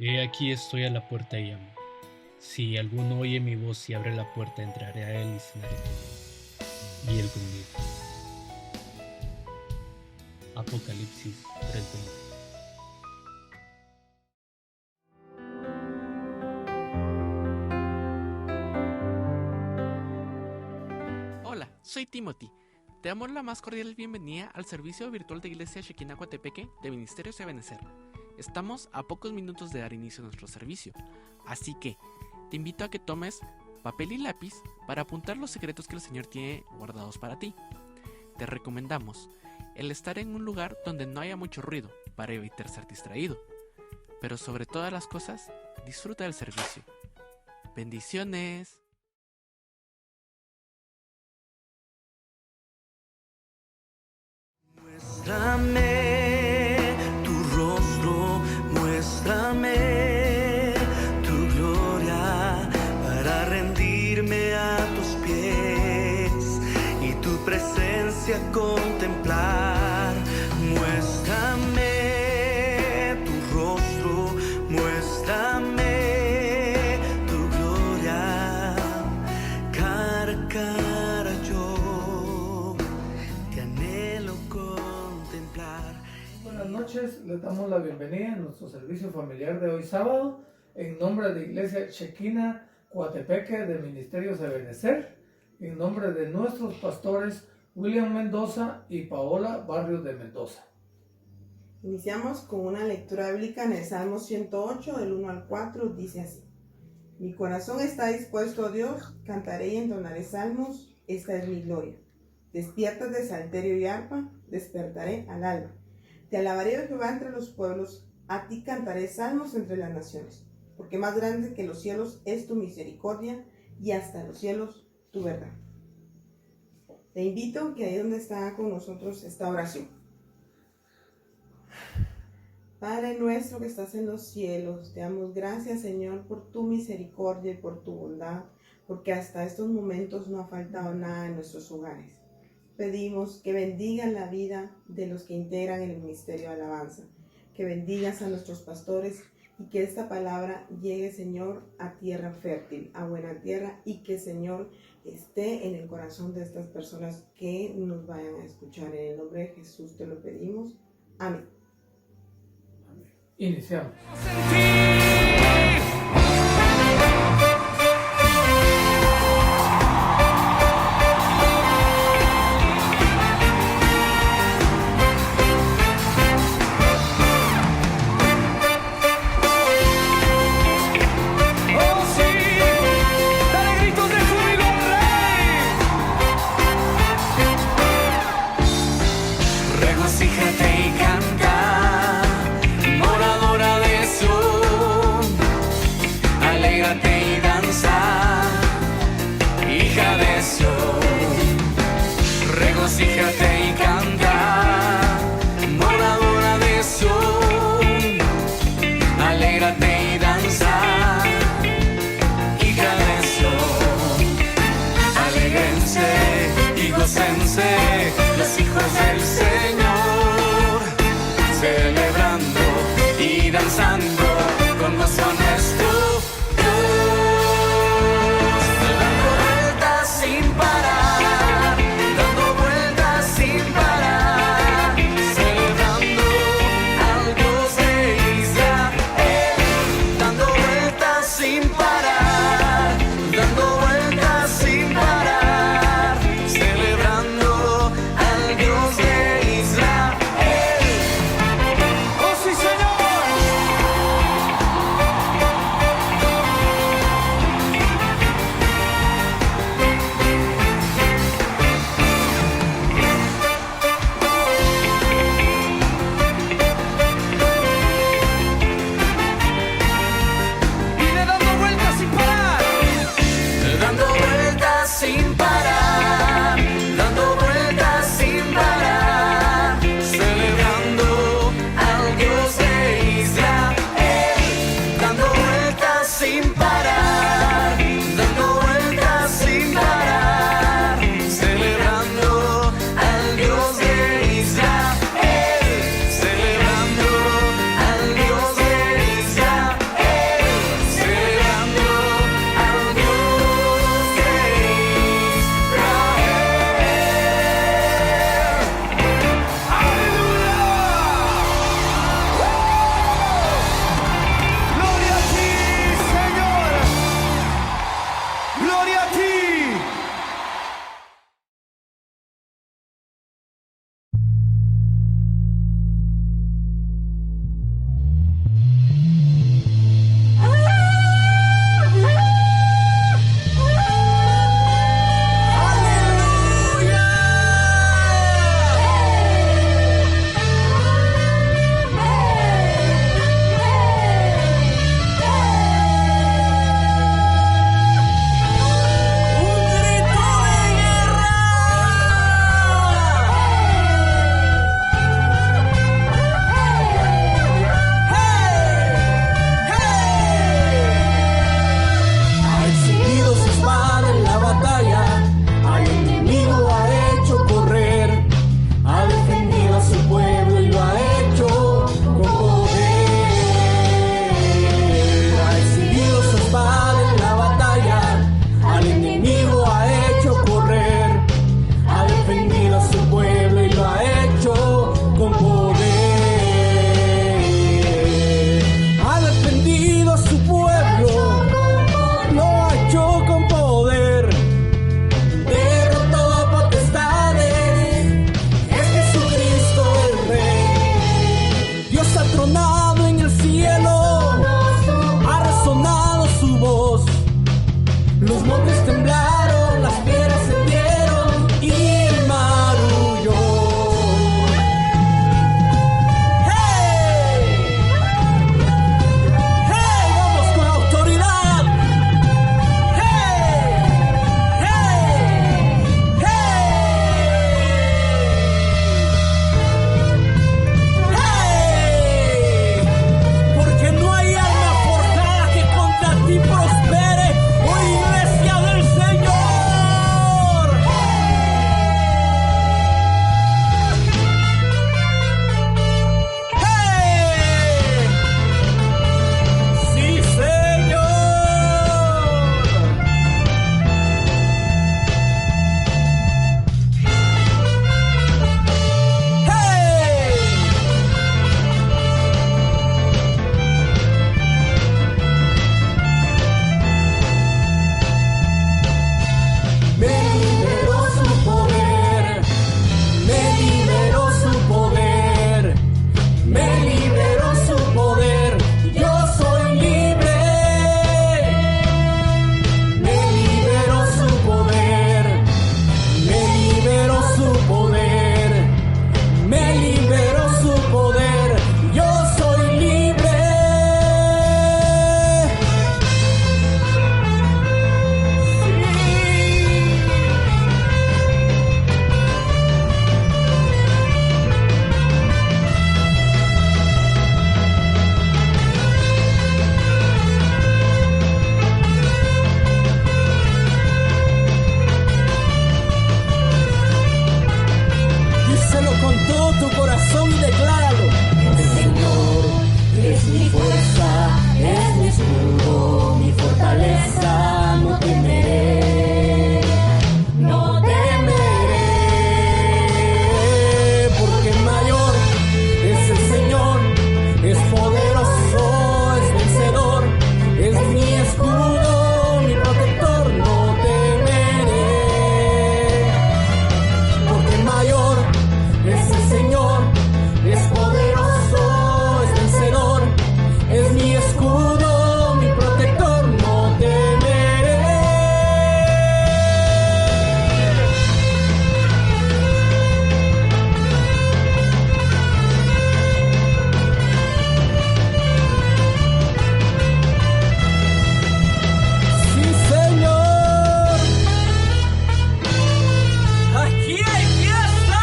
He aquí estoy a la puerta y llamo. Si alguno oye mi voz y abre la puerta, entraré a él y cenaré con él, y él conmigo. Apocalipsis 3:20. Hola, soy Timothy. Te damos la más cordial bienvenida al servicio virtual de Iglesia Shekinah Coatepeque de Ministerios Ebenezer. Estamos a pocos minutos de dar inicio a nuestro servicio, así que te invito a que tomes papel y lápiz para apuntar los secretos que el Señor tiene guardados para ti. Te recomendamos el estar en un lugar donde no haya mucho ruido para evitar ser distraído, pero sobre todas las cosas, disfruta del servicio. Bendiciones. Muéstrame tu rostro, muéstrame tu gloria para rendirme a tus pies y tu presencia contemplar. Muéstrame tu rostro, muéstrame tu gloria, cara a cara yo te anhelo contemplar. Buenas noches, les damos la bienvenida a nuestro servicio familiar de hoy sábado en nombre de Iglesia Shekinah Coatepeque de Ministerios Ebenezer, en nombre de nuestros pastores William Mendoza y Paola Barrios de Mendoza. Iniciamos con una lectura bíblica en el Salmo 108, del 1 al 4, dice así: Mi corazón está dispuesto a Dios, cantaré y entonaré salmos, esta es mi gloria. Despiertas de salterio y arpa, despertaré al alba. Te alabaré, oh Jehová, entre los pueblos, a ti cantaré salmos entre las naciones, porque más grande que los cielos es tu misericordia, y hasta los cielos tu verdad. Te invito que ahí donde está con nosotros esta oración. Padre nuestro que estás en los cielos, te damos gracias, Señor, por tu misericordia y por tu bondad, porque hasta estos momentos no ha faltado nada en nuestros hogares. Pedimos que bendigas la vida de los que integran el Ministerio de Alabanza, que bendigas a nuestros pastores y que esta palabra llegue, Señor, a tierra fértil, a buena tierra, y que, Señor, esté en el corazón de estas personas que nos vayan a escuchar. En el nombre de Jesús te lo pedimos. Amén. Iniciamos. Regocíjate y canta, moradora de Sion, Díselo con todo tu corazón y decláralo. El Señor es mi fuerza, es mi escudo, mi fortaleza, no temeré, no temeré, porque mayor es el Señor, es poderoso, es vencedor, es mi escudo, mi protector, no temeré, porque mayor es el Señor, es poderoso, es vencedor, es mi escudo, mi protector, no temeré. Sí, Señor, aquí hay fiesta.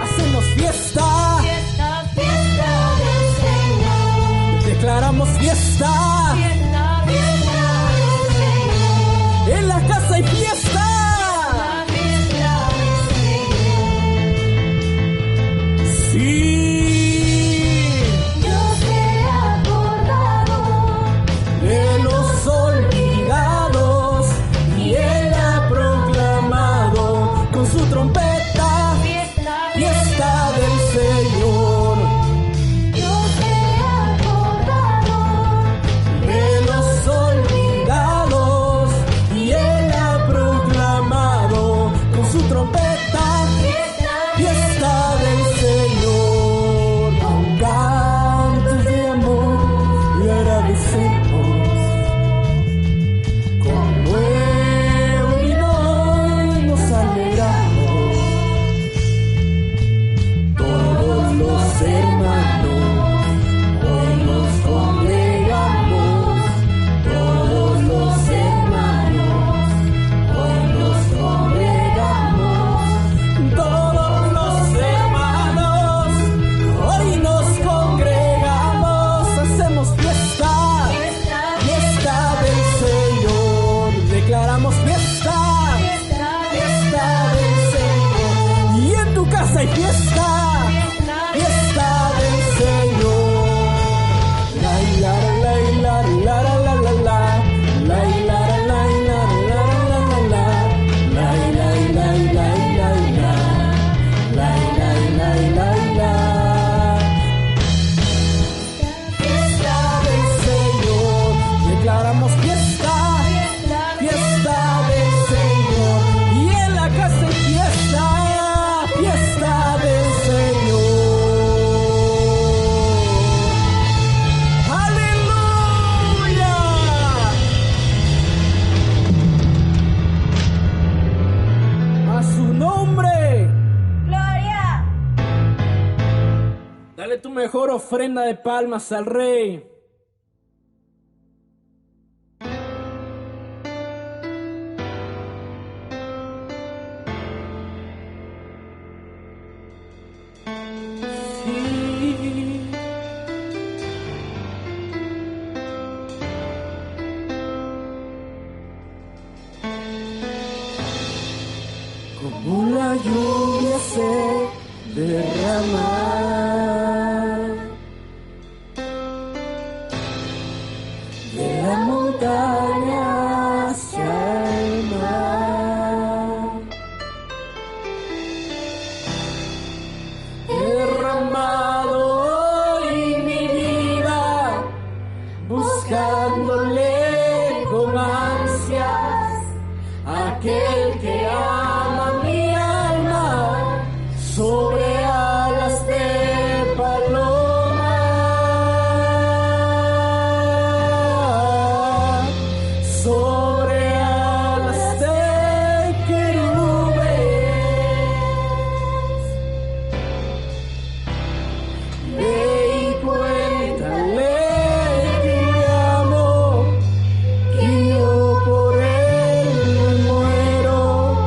Hacemos fiesta, Fiesta, fiesta del Señor. declaramos fiesta, Fiesta, fiesta del Señor. en la casa hay fiesta. La fiesta del Señor. Sí, Dios se ha acordado de los olvidados y Él ha proclamado con su trompeta fiesta, fiesta del Señor. Dios se ha acordado De los olvidados y Él ha proclamado con su trompeta fiesta del Señor. Con cantos de amor le agradecemos, con nuevo vino y nos alegramos. Todos los hermanos hoy nos congregamos, todos los hermanos hoy nos congregamos, todos los hermanos hoy nos congregamos, hacemos fiesta, fiesta del Señor, declaramos fiesta, fiesta del Señor, y en tu casa hay fiesta, fiesta del Señor. La la la la la la la la la la la la la la la la fiesta del Señor, declaramos fiesta, fiesta del Señor, y en la casa hay fiesta, fiesta del Señor. ¡Aleluya! A su nombre. Gloria. Dale tu mejor ofrenda de palmas al Rey. Sí. Como la lluvia se derrama de la montaña hacia el mar, he derramado hoy mi vida buscándole con ansias a aquel que ama mi alma sobre alas de paloma, sobre alas de querubes. Ve y cuéntale que le amo, que yo por él me muero.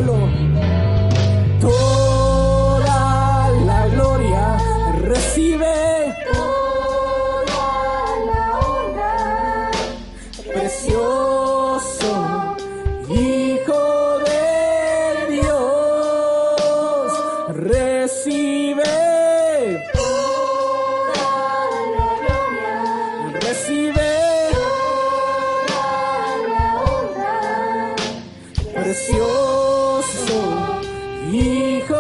cielo. Toda la gloria recibe, toda la honra, precioso Hijo de Dios, recibe, toda la gloria, recibe, toda la honra, precioso Hijo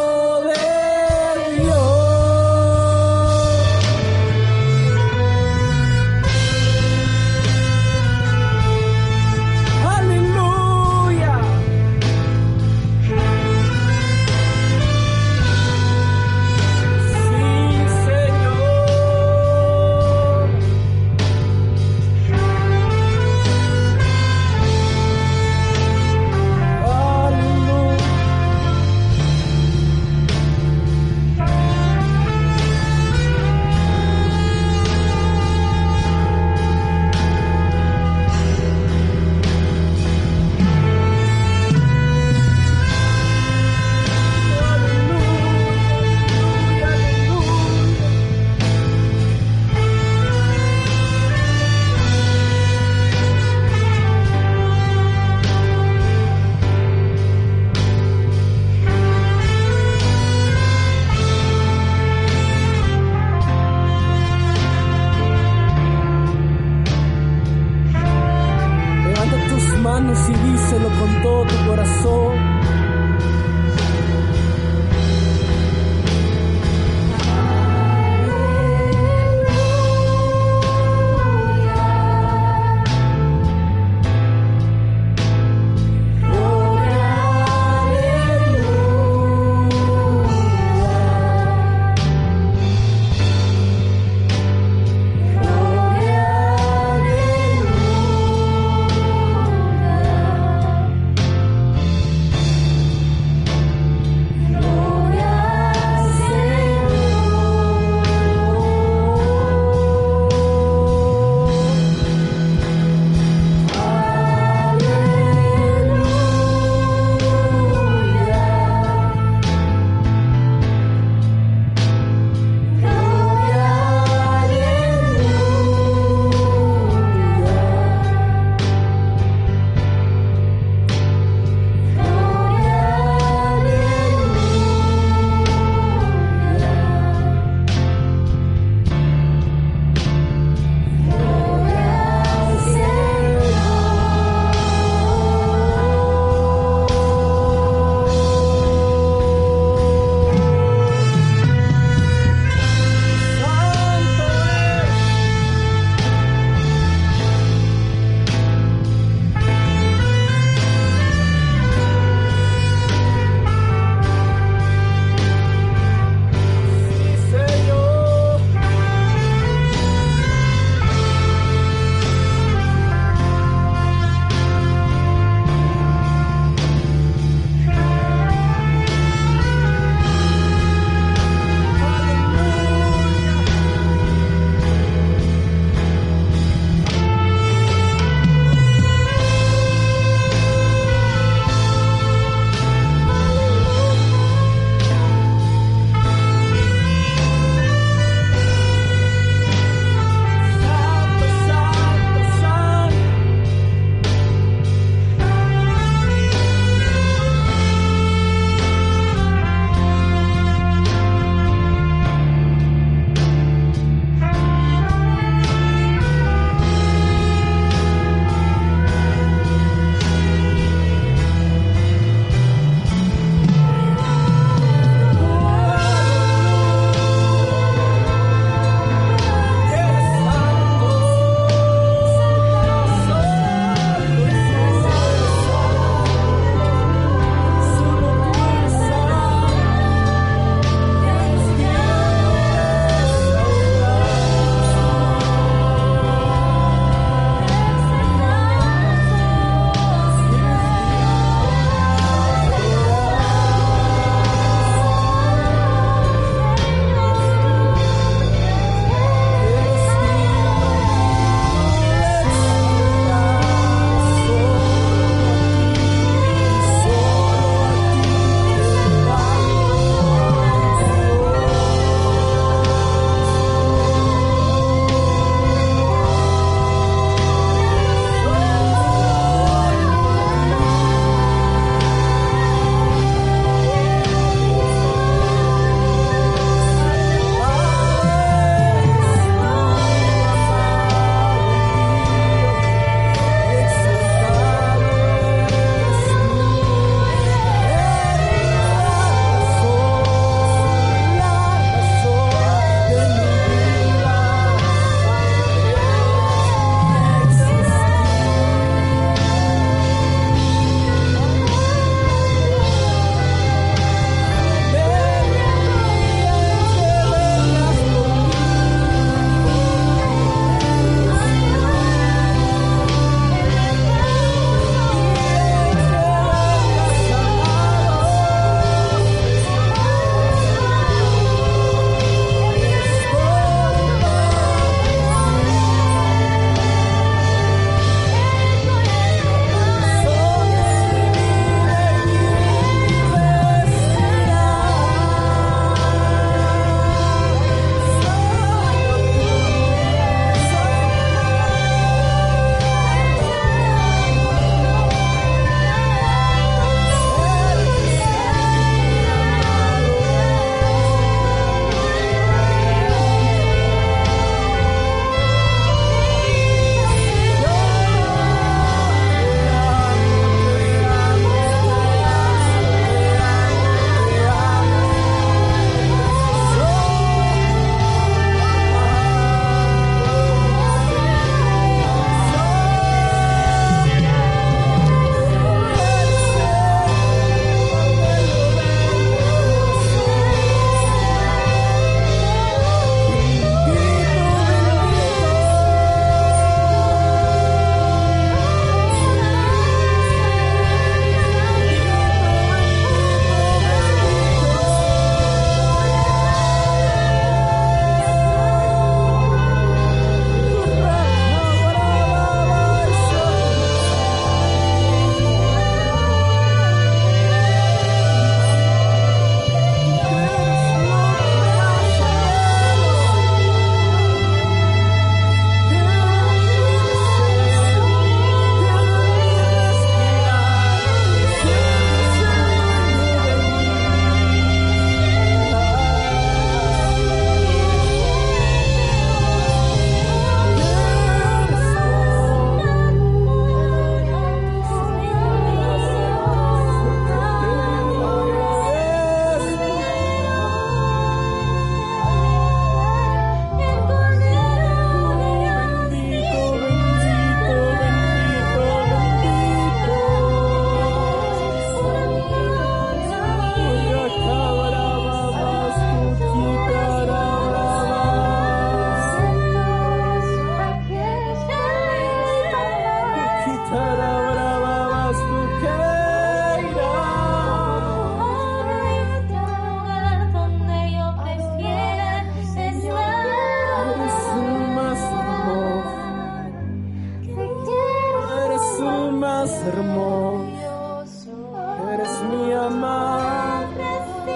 amado, eres mi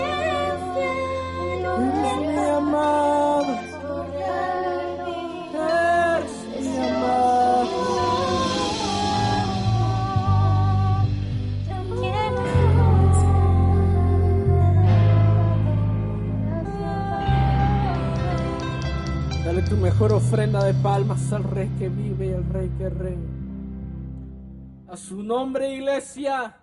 amado, eres mi amado. Dale tu mejor ofrenda de palmas al Rey que vive y al Rey que reina. A su nombre, iglesia.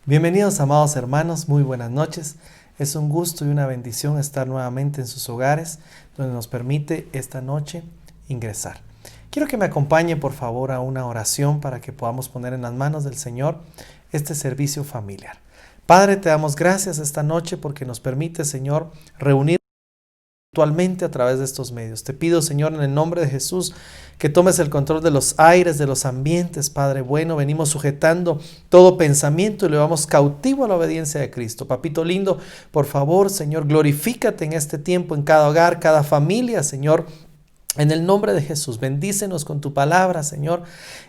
Bienvenidos, amados hermanos, muy buenas noches. Es un gusto y una bendición estar nuevamente en sus hogares, donde nos permite esta noche ingresar. Quiero que me acompañe, por favor, a una oración para que podamos poner en las manos del Señor este servicio familiar. Padre, te damos gracias esta noche porque nos permite, Señor, reunirnos virtualmente a través de estos medios. Te pido, Señor, en el nombre de Jesús, que tomes el control de los aires, de los ambientes, Padre bueno. Venimos sujetando todo pensamiento y lo llevamos cautivo a la obediencia de Cristo. Papito lindo, por favor, Señor, glorifícate en este tiempo, en cada hogar, cada familia, Señor. En el nombre de Jesús, bendícenos con tu palabra, Señor.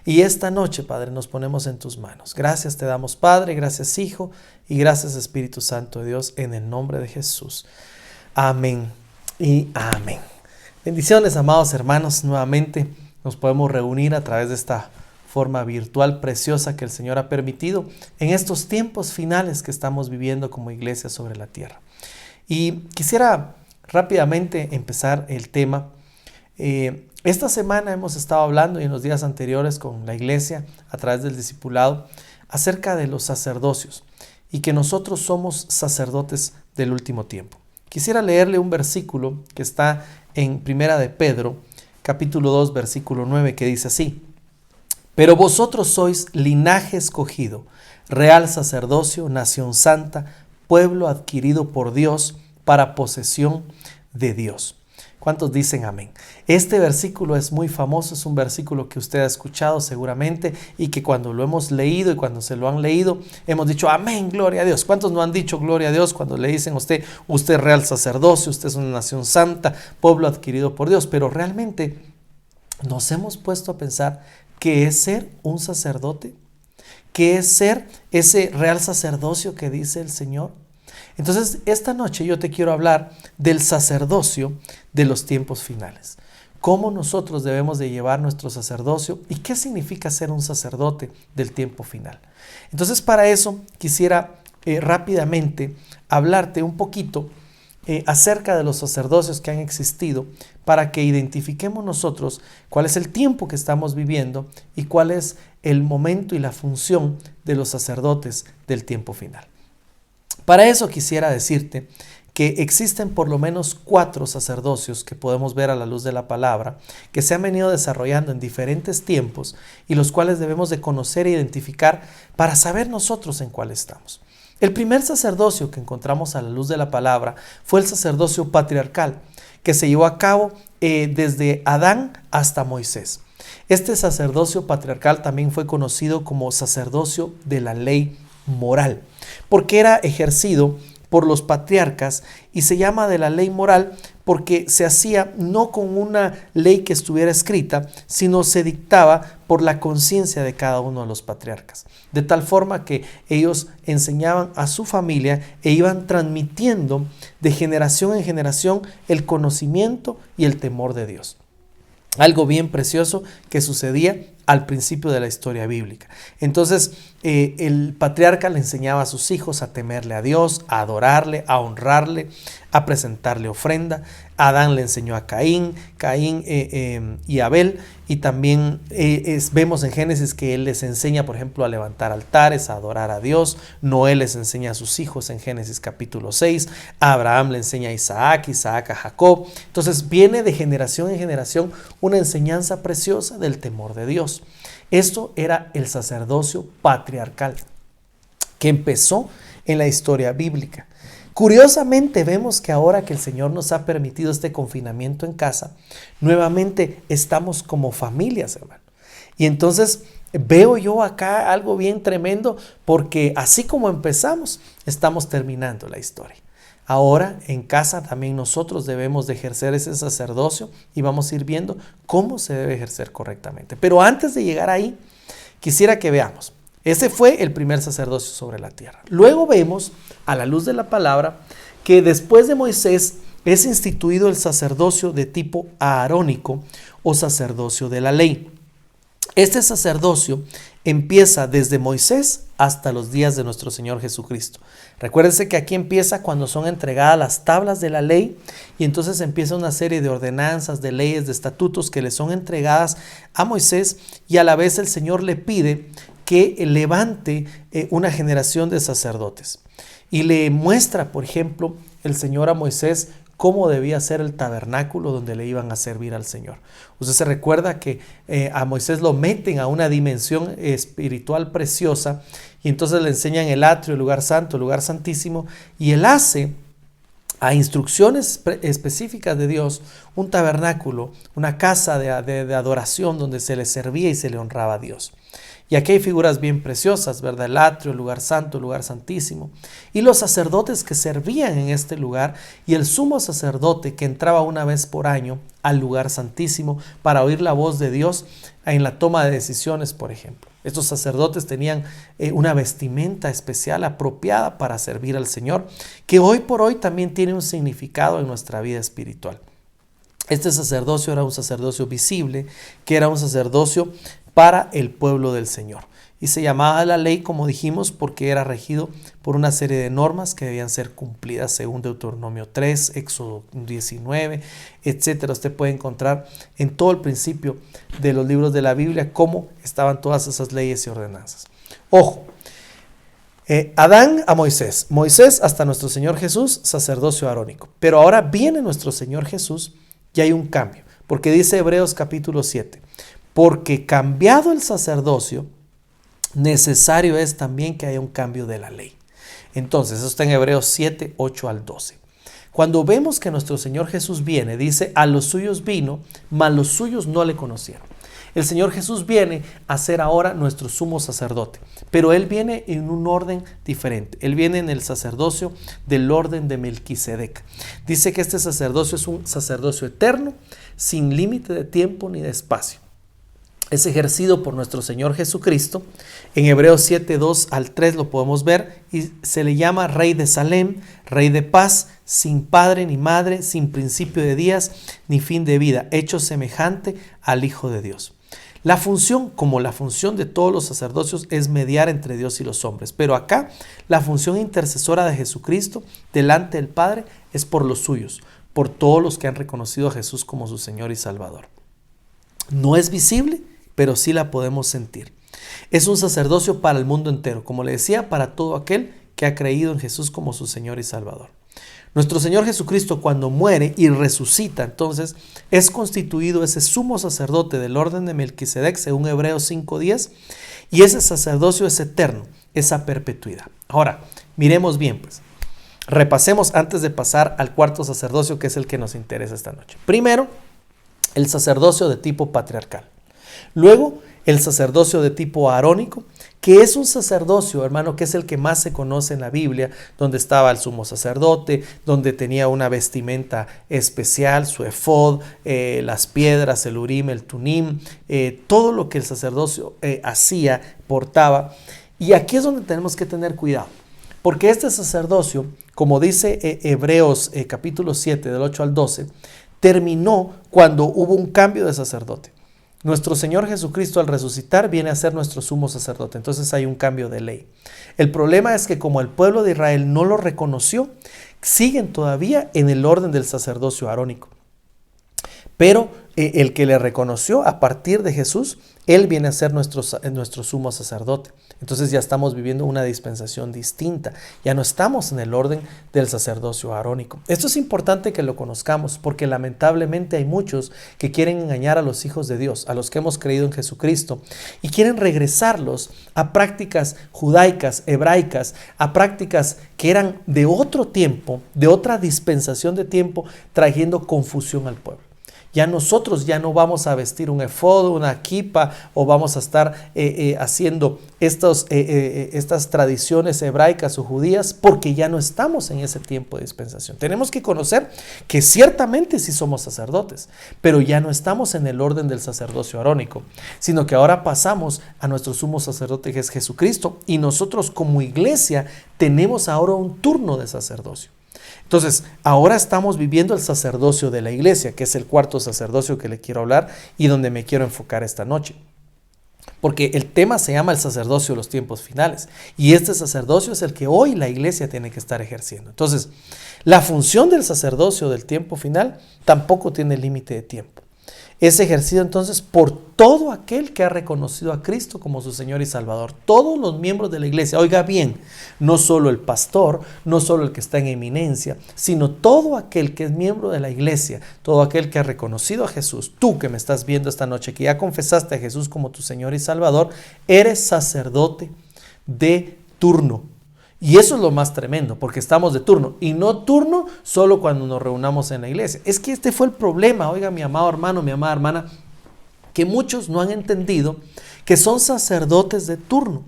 Y esta noche, Padre, nos ponemos en tus manos. Gracias te damos, Padre, gracias, Hijo, y gracias, Espíritu Santo de Dios, en el nombre de Jesús. Amén y amén. Bendiciones, amados hermanos. Nuevamente nos podemos reunir a través de esta forma virtual preciosa que el Señor ha permitido en estos tiempos finales que estamos viviendo como iglesia sobre la tierra. Y quisiera rápidamente empezar el tema. Esta semana hemos estado hablando y en los días anteriores con la iglesia a través del discipulado acerca de los sacerdocios y que nosotros somos sacerdotes del último tiempo. Quisiera leerle un versículo que está en Primera de Pedro, capítulo 2, versículo 9, que dice así: pero vosotros sois linaje escogido, real sacerdocio, nación santa, pueblo adquirido por Dios para posesión de Dios. ¿Cuántos dicen amén? Este versículo es muy famoso, es un versículo que usted ha escuchado seguramente y que cuando lo hemos leído y cuando se lo han leído, hemos dicho amén, gloria a Dios. ¿Cuántos no han dicho gloria a Dios cuando le dicen a usted, usted es real sacerdocio, usted es una nación santa, pueblo adquirido por Dios? Pero realmente nos hemos puesto a pensar qué es ser un sacerdote, qué es ser ese real sacerdocio que dice el Señor. Entonces, esta noche yo te quiero hablar del sacerdocio de los tiempos finales. Cómo nosotros debemos de llevar nuestro sacerdocio y qué significa ser un sacerdote del tiempo final. Entonces, para eso quisiera rápidamente hablarte un poquito acerca de los sacerdocios que han existido para que identifiquemos nosotros cuál es el tiempo que estamos viviendo y cuál es el momento y la función de los sacerdotes del tiempo final. Para eso quisiera decirte que existen por lo menos 4 sacerdocios que podemos ver a la luz de la palabra, que se han venido desarrollando en diferentes tiempos y los cuales debemos de conocer e identificar para saber nosotros en cuál estamos. El primer sacerdocio que encontramos a la luz de la palabra fue el sacerdocio patriarcal, que se llevó a cabo desde Adán hasta Moisés. Este sacerdocio patriarcal también fue conocido como sacerdocio de la ley moral, porque era ejercido por los patriarcas y se llama de la ley moral porque se hacía no con una ley que estuviera escrita, sino se dictaba por la conciencia de cada uno de los patriarcas, de tal forma que ellos enseñaban a su familia e iban transmitiendo de generación en generación el conocimiento y el temor de Dios. Algo bien precioso que sucedía al principio de la historia bíblica. Entonces, el patriarca le enseñaba a sus hijos a temerle a Dios, a adorarle, a honrarle, a presentarle ofrenda. Adán le enseñó a Caín y Abel, y también vemos en Génesis que él les enseña, por ejemplo, a levantar altares, a adorar a Dios. Noé les enseña a sus hijos en Génesis capítulo 6. A Abraham le enseña a Isaac a Jacob. Entonces viene de generación en generación una enseñanza preciosa del temor de Dios. Esto era el sacerdocio patriarcal que empezó en la historia bíblica. Curiosamente vemos que ahora que el Señor nos ha permitido este confinamiento en casa, nuevamente estamos como familias, hermano. Y entonces veo yo acá algo bien tremendo porque así como empezamos, estamos terminando la historia. Ahora en casa también nosotros debemos de ejercer ese sacerdocio y vamos a ir viendo cómo se debe ejercer correctamente. Pero antes de llegar ahí, quisiera que veamos. Ese fue el primer sacerdocio sobre la tierra. Luego vemos, a la luz de la palabra, que después de Moisés es instituido el sacerdocio de tipo aarónico o sacerdocio de la ley. Este sacerdocio empieza desde Moisés hasta los días de nuestro Señor Jesucristo. Recuérdense que aquí empieza cuando son entregadas las tablas de la ley y entonces empieza una serie de ordenanzas, de leyes, de estatutos que le son entregadas a Moisés y a la vez el Señor le pide que levante una generación de sacerdotes. Y le muestra, por ejemplo, el Señor a Moisés cómo debía ser el tabernáculo donde le iban a servir al Señor. Usted se recuerda que a Moisés lo meten a una dimensión espiritual preciosa y entonces le enseñan el atrio, el lugar santo, el lugar santísimo, y él hace a instrucciones específicas de Dios un tabernáculo, una casa de adoración donde se le servía y se le honraba a Dios. Y aquí hay figuras bien preciosas, ¿verdad? El atrio, el lugar santo, el lugar santísimo. Y los sacerdotes que servían en este lugar y el sumo sacerdote que entraba una vez por año al lugar santísimo para oír la voz de Dios en la toma de decisiones, por ejemplo. Estos sacerdotes tenían una vestimenta especial apropiada para servir al Señor, que hoy por hoy también tiene un significado en nuestra vida espiritual. Este sacerdocio era un sacerdocio visible, que era un sacerdocio para el pueblo del Señor. Y se llamaba la ley, como dijimos, porque era regido por una serie de normas que debían ser cumplidas según Deuteronomio 3, Éxodo 19, etc. Usted puede encontrar en todo el principio de los libros de la Biblia cómo estaban todas esas leyes y ordenanzas. Ojo, Adán a Moisés, Moisés hasta nuestro Señor Jesús, sacerdocio arónico. Pero ahora viene nuestro Señor Jesús y hay un cambio, porque dice Hebreos capítulo 7, porque cambiado el sacerdocio, necesario es también que haya un cambio de la ley. Entonces, eso está en Hebreos 7, 8 al 12. Cuando vemos que nuestro Señor Jesús viene, dice, a los suyos vino, mas los suyos no le conocieron. El Señor Jesús viene a ser ahora nuestro sumo sacerdote, pero Él viene en un orden diferente. Él viene en el sacerdocio del orden de Melquisedec. Dice que este sacerdocio es un sacerdocio eterno, sin límite de tiempo ni de espacio. Es ejercido por nuestro Señor Jesucristo. En Hebreos 7, 2 al 3 lo podemos ver y se le llama Rey de Salem, Rey de paz, sin padre ni madre, sin principio de días ni fin de vida, hecho semejante al Hijo de Dios. La función, como la función de todos los sacerdocios, es mediar entre Dios y los hombres. Pero acá la función intercesora de Jesucristo delante del Padre es por los suyos, por todos los que han reconocido a Jesús como su Señor y Salvador. No es visible, pero sí la podemos sentir. Es un sacerdocio para el mundo entero, como le decía, para todo aquel que ha creído en Jesús como su Señor y Salvador. Nuestro Señor Jesucristo, cuando muere y resucita, entonces es constituido ese sumo sacerdote del orden de Melquisedec, según Hebreos 5:10, y ese sacerdocio es eterno, esa perpetuidad. Ahora, miremos bien, pues. Repasemos antes de pasar al cuarto sacerdocio, que es el que nos interesa esta noche. Primero, el sacerdocio de tipo patriarcal. Luego, el sacerdocio de tipo arónico, que es un sacerdocio, hermano, que es el que más se conoce en la Biblia, donde estaba el sumo sacerdote, donde tenía una vestimenta especial, su efod, las piedras, el urim, el tumim, todo lo que el sacerdocio hacía, portaba. Y aquí es donde tenemos que tener cuidado, porque este sacerdocio, como dice Hebreos capítulo 7, del 8 al 12, terminó cuando hubo un cambio de sacerdote. Nuestro Señor Jesucristo al resucitar viene a ser nuestro sumo sacerdote, entonces hay un cambio de ley. El problema es que como el pueblo de Israel no lo reconoció, siguen todavía en el orden del sacerdocio arónico. Pero el que le reconoció a partir de Jesús, Él viene a ser nuestro sumo sacerdote. Entonces ya estamos viviendo una dispensación distinta. Ya no estamos en el orden del sacerdocio arónico. Esto es importante que lo conozcamos porque lamentablemente hay muchos que quieren engañar a los hijos de Dios, a los que hemos creído en Jesucristo, y quieren regresarlos a prácticas judaicas, hebraicas, a prácticas que eran de otro tiempo, de otra dispensación de tiempo, trayendo confusión al pueblo. Ya nosotros ya no vamos a vestir un efod, una kipa, o vamos a estar haciendo estas tradiciones hebraicas o judías, porque ya no estamos en ese tiempo de dispensación. Tenemos que conocer que ciertamente sí somos sacerdotes, pero ya no estamos en el orden del sacerdocio arónico, sino que ahora pasamos a nuestro sumo sacerdote, que es Jesucristo, y nosotros como iglesia tenemos ahora un turno de sacerdocio. Entonces, ahora estamos viviendo el sacerdocio de la iglesia, que es el cuarto sacerdocio que le quiero hablar y donde me quiero enfocar esta noche. Porque el tema se llama el sacerdocio de los tiempos finales. Y este sacerdocio es el que hoy la iglesia tiene que estar ejerciendo. Entonces, la función del sacerdocio del tiempo final tampoco tiene límite de tiempo. Es ejercido entonces por todo aquel que ha reconocido a Cristo como su Señor y Salvador. Todos los miembros de la iglesia. Oiga bien, no solo el pastor, no solo el que está en eminencia, sino todo aquel que es miembro de la iglesia, todo aquel que ha reconocido a Jesús. Tú que me estás viendo esta noche, que ya confesaste a Jesús como tu Señor y Salvador, eres sacerdote de turno. Y eso es lo más tremendo, porque estamos de turno, y no turno solo cuando nos reunamos en la iglesia. Es que este fue el problema, oiga, mi amado hermano, mi amada hermana, que muchos no han entendido que son sacerdotes de turno.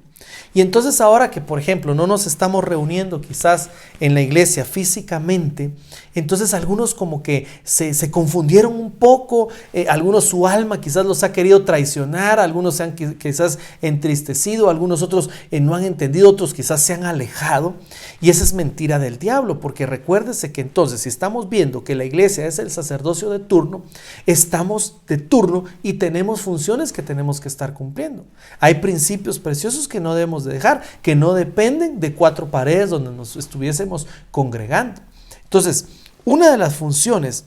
Y entonces ahora que, por ejemplo, no nos estamos reuniendo quizás en la iglesia físicamente, entonces algunos como que se confundieron un poco, algunos su alma quizás los ha querido traicionar, algunos se han quizás entristecido, algunos otros no han entendido, otros quizás se han alejado, y esa es mentira del diablo, porque recuérdese que entonces si estamos viendo que la iglesia es el sacerdocio de turno, estamos de turno y tenemos funciones que tenemos que estar cumpliendo. Hay principios preciosos que no debemos de dejar, que no dependen de cuatro paredes donde nos estuviésemos congregando. Entonces, una de las funciones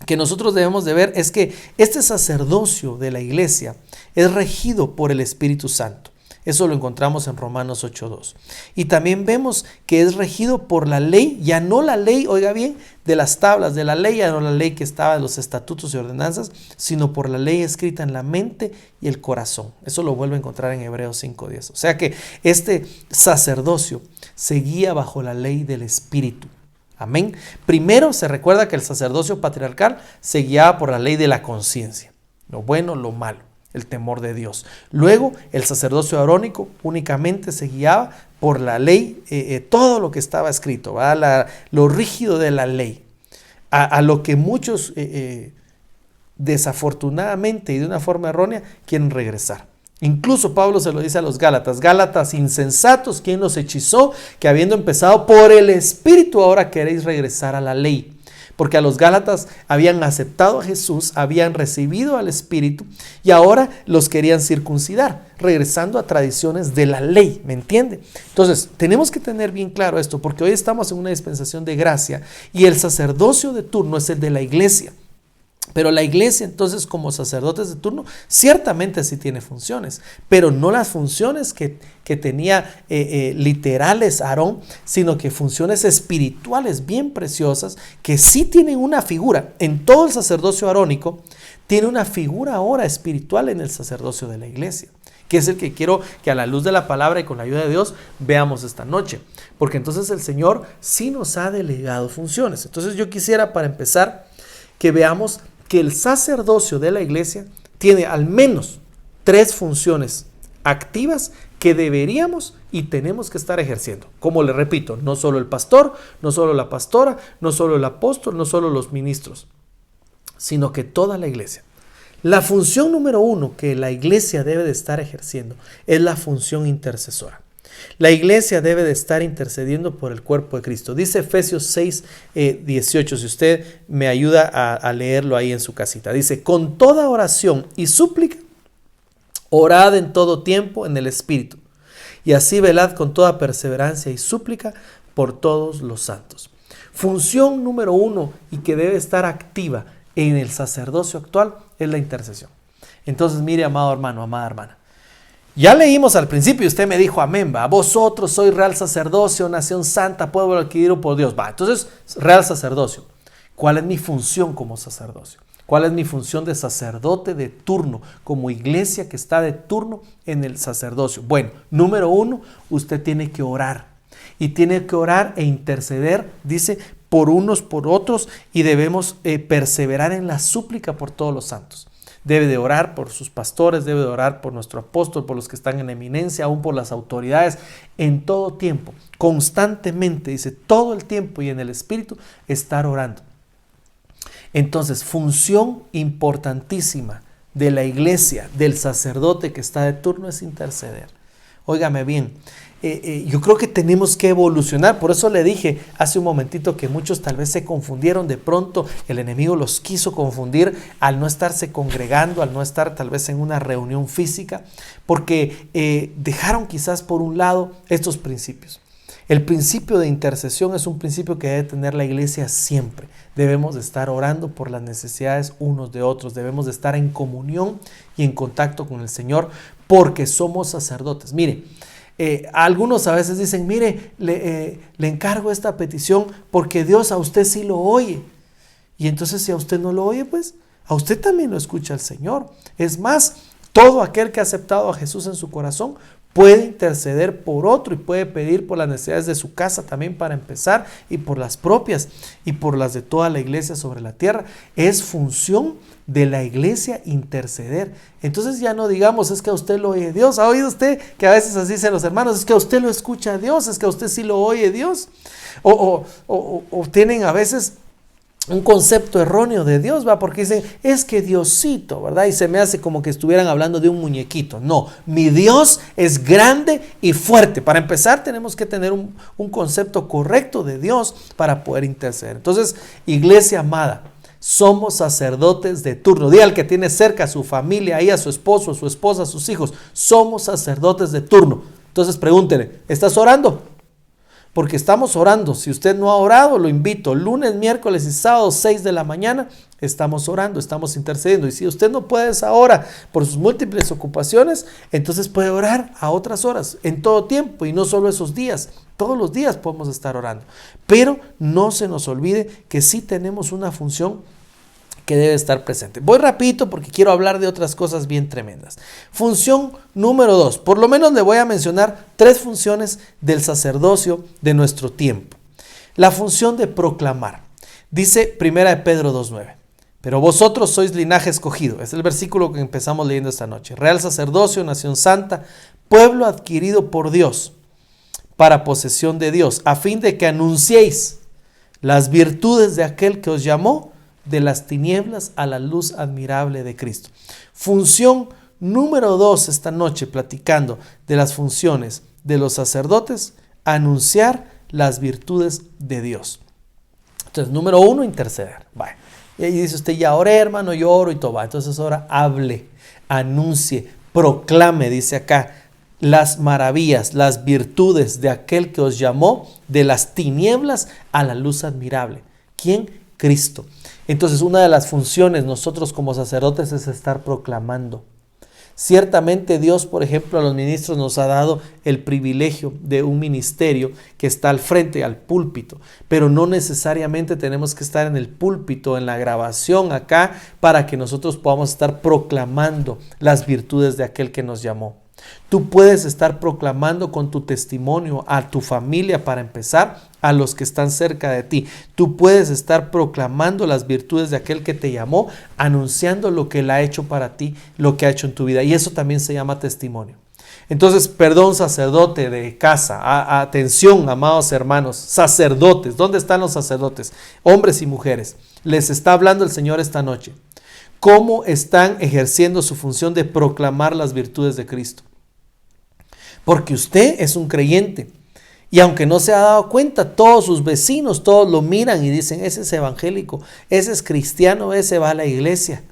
que nosotros debemos de ver es que este sacerdocio de la iglesia es regido por el Espíritu Santo. Eso lo encontramos en Romanos 8:2. Y también vemos que es regido por la ley, ya no la ley, oiga bien, de las tablas de la ley, ya no la ley que estaba en los estatutos y ordenanzas, sino por la ley escrita en la mente y el corazón. Eso lo vuelve a encontrar en Hebreos 5:10. O sea que este sacerdocio se guía bajo la ley del Espíritu. Amén. Primero se recuerda que el sacerdocio patriarcal se guiaba por la ley de la conciencia, lo bueno, lo malo, el temor de Dios. Luego el sacerdocio arónico únicamente se guiaba por la ley, todo lo que estaba escrito, lo rígido de la ley, a lo que muchos desafortunadamente y de una forma errónea quieren regresar. Incluso Pablo se lo dice a los Gálatas: Gálatas insensatos, ¿quién los hechizó? Que habiendo empezado por el Espíritu, ahora queréis regresar a la ley. Porque a los Gálatas habían aceptado a Jesús, habían recibido al Espíritu y ahora los querían circuncidar, regresando a tradiciones de la ley, ¿me entiende? Entonces, tenemos que tener bien claro esto, porque hoy estamos en una dispensación de gracia y el sacerdocio de turno es el de la iglesia. Pero la iglesia entonces como sacerdotes de turno ciertamente sí tiene funciones, pero no las funciones que tenía literales Aarón, sino que funciones espirituales bien preciosas que sí tienen una figura. En todo el sacerdocio arónico tiene una figura ahora espiritual en el sacerdocio de la iglesia, que es el que quiero que a la luz de la palabra y con la ayuda de Dios veamos esta noche, porque entonces el Señor sí nos ha delegado funciones. Entonces yo quisiera, para empezar, que veamos que el sacerdocio de la iglesia tiene al menos 3 funciones activas que deberíamos y tenemos que estar ejerciendo. Como le repito, no solo el pastor, no solo la pastora, no solo el apóstol, no solo los ministros, sino que toda la iglesia. La función número 1 que la iglesia debe de estar ejerciendo es la función intercesora. La iglesia debe de estar intercediendo por el cuerpo de Cristo. Dice Efesios 6:18, si usted me ayuda a leerlo ahí en su casita. Dice: con toda oración y súplica, orad en todo tiempo en el Espíritu, y así velad con toda perseverancia y súplica por todos los santos. Función número 1 y que debe estar activa en el sacerdocio actual es la intercesión. Entonces, mire, amado hermano, amada hermana, ya leímos al principio y usted me dijo amén, va. Vosotros sois real sacerdocio, nación santa, pueblo adquirido por Dios. Va, entonces, real sacerdocio. ¿Cuál es mi función como sacerdocio? ¿Cuál es mi función de sacerdote de turno, como iglesia que está de turno en el sacerdocio? Bueno, número 1, usted tiene que orar. Y tiene que orar e interceder, dice, por unos, por otros, y debemos perseverar en la súplica por todos los santos. Debe de orar por sus pastores, debe de orar por nuestro apóstol, por los que están en eminencia, aún por las autoridades, en todo tiempo, constantemente, dice, todo el tiempo y en el Espíritu, estar orando. Entonces, función importantísima de la iglesia, del sacerdote que está de turno, es interceder. Óigame bien, yo creo que tenemos que evolucionar. Por eso le dije hace un momentito que muchos tal vez se confundieron. De pronto el enemigo los quiso confundir al no estarse congregando, al no estar tal vez en una reunión física, porque dejaron quizás por un lado estos principios. El principio de intercesión es un principio que debe tener la iglesia siempre. Debemos de estar orando por las necesidades unos de otros. Debemos de estar en comunión y en contacto con el Señor, porque somos sacerdotes. Mire, algunos a veces dicen, mire, le encargo esta petición porque Dios a usted sí lo oye. Y entonces si a usted no lo oye, pues a usted también lo escucha el Señor. Es más, todo aquel que ha aceptado a Jesús en su corazón puede interceder por otro y puede pedir por las necesidades de su casa también, para empezar, y por las propias y por las de toda la iglesia sobre la tierra. Es función de la iglesia interceder. Entonces ya no digamos, es que a usted lo oye Dios. ¿Ha oído usted que a veces así dicen los hermanos? Es que a usted lo escucha Dios, es que a usted sí lo oye Dios. O tienen a veces un concepto erróneo de Dios, ¿va? Porque dicen, es que Diosito, ¿verdad? Y se me hace como que estuvieran hablando de un muñequito. No, mi Dios es grande y fuerte. Para empezar, tenemos que tener un concepto correcto de Dios para poder interceder. Entonces, iglesia amada, somos sacerdotes de turno. Diga al que tiene cerca a su familia, ahí a su esposo, a su esposa, a sus hijos. Somos sacerdotes de turno. Entonces pregúntele, ¿estás orando? Porque estamos orando. Si usted no ha orado, lo invito. Lunes, miércoles y sábado, 6 de la mañana, estamos orando, estamos intercediendo. Y si usted no puede a esa hora por sus múltiples ocupaciones, entonces puede orar a otras horas, en todo tiempo, y no solo esos días. Todos los días podemos estar orando. Pero no se nos olvide que sí tenemos una función que debe estar presente. Voy rapidito porque quiero hablar de otras cosas bien tremendas. Función número 2. Por lo menos le voy a mencionar 3 funciones del sacerdocio de nuestro tiempo. La función de proclamar. Dice 1 Pedro 2:9. Pero vosotros sois linaje escogido. Es el versículo que empezamos leyendo esta noche. Real sacerdocio, nación santa, pueblo adquirido por Dios, para posesión de Dios, a fin de que anunciéis las virtudes de aquel que os llamó de las tinieblas a la luz admirable de Cristo. Función número 2 esta noche, platicando de las funciones de los sacerdotes, anunciar las virtudes de Dios. Entonces, número 1, interceder. Vale. Y ahí dice usted, ya oré, hermano, yo oro y todo va. Entonces ahora hable, anuncie, proclame, dice acá, las maravillas, las virtudes de aquel que os llamó de las tinieblas a la luz admirable. ¿Quién? Cristo. Entonces, una de las funciones nosotros como sacerdotes es estar proclamando. Ciertamente Dios, por ejemplo, a los ministros nos ha dado el privilegio de un ministerio que está al frente, al púlpito, pero no necesariamente tenemos que estar en el púlpito, en la grabación acá, para que nosotros podamos estar proclamando las virtudes de aquel que nos llamó. Tú puedes estar proclamando con tu testimonio a tu familia, para empezar, a los que están cerca de ti. Tú puedes estar proclamando las virtudes de aquel que te llamó, anunciando lo que Él ha hecho para ti, lo que ha hecho en tu vida. Y eso también se llama testimonio. Entonces, perdón, sacerdote de casa, atención, amados hermanos, sacerdotes. ¿Dónde están los sacerdotes? Hombres y mujeres. Les está hablando el Señor esta noche. ¿Cómo están ejerciendo su función de proclamar las virtudes de Cristo? Porque usted es un creyente. Y aunque no se ha dado cuenta, todos sus vecinos, todos lo miran y dicen, ese es evangélico, ese es cristiano, ese va a la iglesia.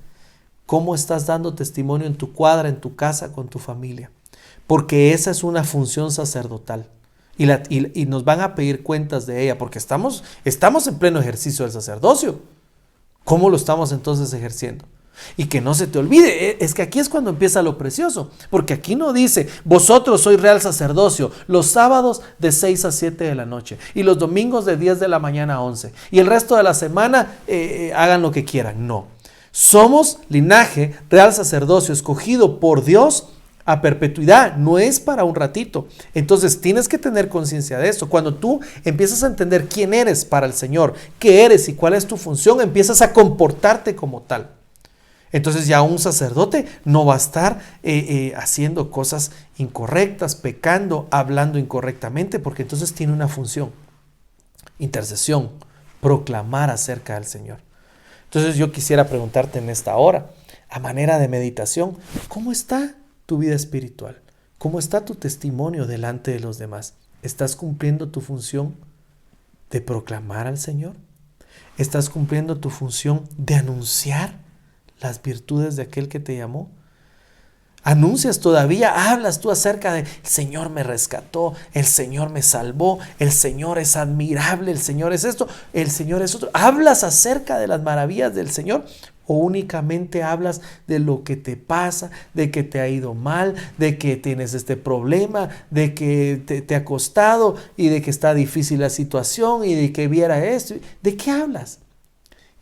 ¿Cómo estás dando testimonio en tu cuadra, en tu casa, con tu familia? Porque esa es una función sacerdotal. Y nos van a pedir cuentas de ella, porque estamos en pleno ejercicio del sacerdocio. ¿Cómo lo estamos entonces ejerciendo? Y que no se te olvide, es que aquí es cuando empieza lo precioso, porque aquí no dice, vosotros sois real sacerdocio, los sábados de 6 a 7 de la noche, y los domingos de 10 de la mañana a 11, y el resto de la semana hagan lo que quieran. No, somos linaje, real sacerdocio, escogido por Dios, a perpetuidad, no es para un ratito. Entonces tienes que tener conciencia de eso. Cuando tú empiezas a entender quién eres para el Señor, qué eres y cuál es tu función, empiezas a comportarte como tal. Entonces ya un sacerdote no va a estar haciendo cosas incorrectas, pecando, hablando incorrectamente, porque entonces tiene una función: intercesión, proclamar acerca del Señor. Entonces yo quisiera preguntarte en esta hora, a manera de meditación, ¿cómo está tu vida espiritual? ¿Cómo está tu testimonio delante de los demás? ¿Estás cumpliendo tu función de proclamar al Señor? ¿Estás cumpliendo tu función de anunciar las virtudes de aquel que te llamó? ¿Anuncias todavía? ¿Hablas tú acerca de el Señor me rescató, el Señor me salvó, el Señor es admirable, el Señor es esto, el Señor es otro? ¿Hablas acerca de las maravillas del Señor? ¿O únicamente hablas de lo que te pasa, de que te ha ido mal, de que tienes este problema, de que te ha costado y de que está difícil la situación y de que viera esto? ¿De qué hablas?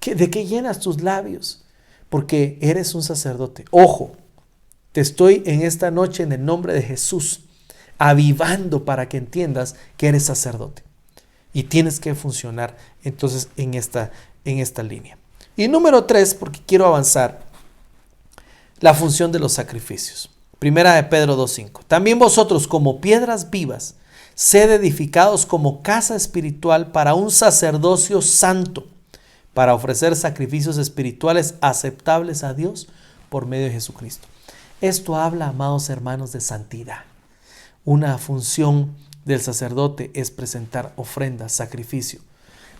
¿De qué llenas tus labios? Porque eres un sacerdote. Ojo, te estoy en esta noche en el nombre de Jesús avivando para que entiendas que eres sacerdote y tienes que funcionar entonces en esta línea. Y número 3, porque quiero avanzar, la función de los sacrificios. Primera de Pedro 2:5. También vosotros, como piedras vivas, sed edificados como casa espiritual para un sacerdocio santo, para ofrecer sacrificios espirituales aceptables a Dios por medio de Jesucristo. Esto habla, amados hermanos, de santidad. Una función del sacerdote es presentar ofrenda, sacrificio.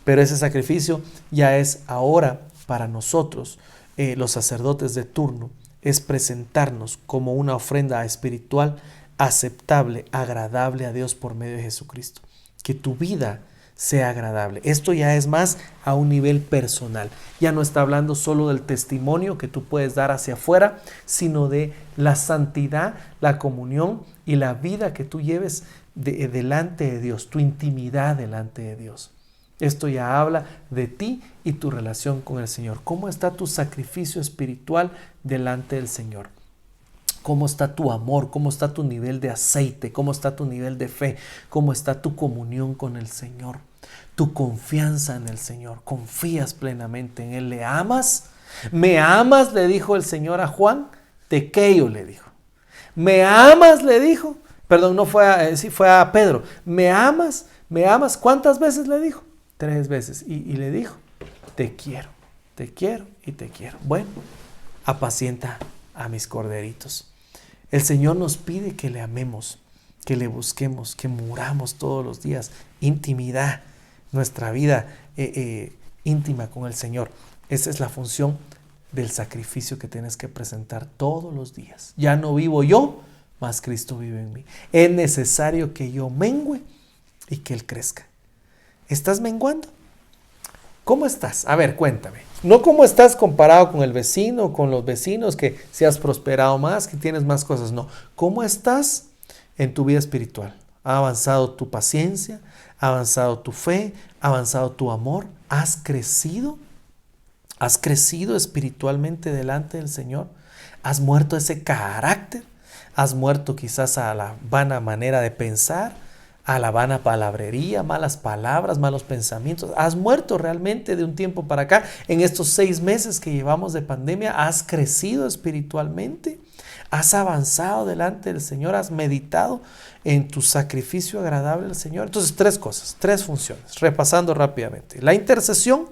Pero ese sacrificio ya es ahora para nosotros, los sacerdotes de turno, es presentarnos como una ofrenda espiritual aceptable, agradable a Dios por medio de Jesucristo. Que tu vida sea agradable. Esto ya es más a un nivel personal. Ya no está hablando solo del testimonio que tú puedes dar hacia afuera, sino de la santidad, la comunión y la vida que tú lleves delante de Dios, tu intimidad delante de Dios. Esto ya habla de ti y tu relación con el Señor. ¿Cómo está tu sacrificio espiritual delante del Señor? ¿Cómo está tu amor? ¿Cómo está tu nivel de aceite? ¿Cómo está tu nivel de fe? ¿Cómo está tu comunión con el Señor? Tu confianza en el Señor. ¿Confías plenamente en Él? ¿Le amas? ¿Me amas? Le dijo el Señor a Juan. Tequeyo le dijo. ¿Me amas? Le dijo. Perdón, no fue a Pedro. ¿Me amas? ¿Me amas? ¿Cuántas veces le dijo? 3 veces. Y le dijo, te quiero y te quiero. Bueno, apacienta a mis corderitos. El Señor nos pide que le amemos, que le busquemos, que muramos todos los días. Intimidad, nuestra vida íntima con el Señor. Esa es la función del sacrificio que tienes que presentar todos los días. Ya no vivo yo, mas Cristo vive en mí. Es necesario que yo mengüe y que Él crezca. ¿Estás menguando? ¿Cómo estás? A ver, cuéntame. No cómo estás comparado con el vecino, con los vecinos, que si has prosperado más, que tienes más cosas. No. ¿Cómo estás en tu vida espiritual? ¿Ha avanzado tu paciencia? ¿Ha avanzado tu fe? ¿Ha avanzado tu amor? ¿Has crecido? ¿Has crecido espiritualmente delante del Señor? ¿Has muerto ese carácter? ¿Has muerto quizás a la vana manera de pensar? ¿A la vana palabrería, malas palabras, malos pensamientos? ¿Has muerto realmente de un tiempo para acá? En estos 6 meses que llevamos de pandemia, ¿has crecido espiritualmente? ¿Has avanzado delante del Señor? ¿Has meditado en tu sacrificio agradable al Señor? Entonces, 3 cosas, 3 funciones, repasando rápidamente. La intercesión,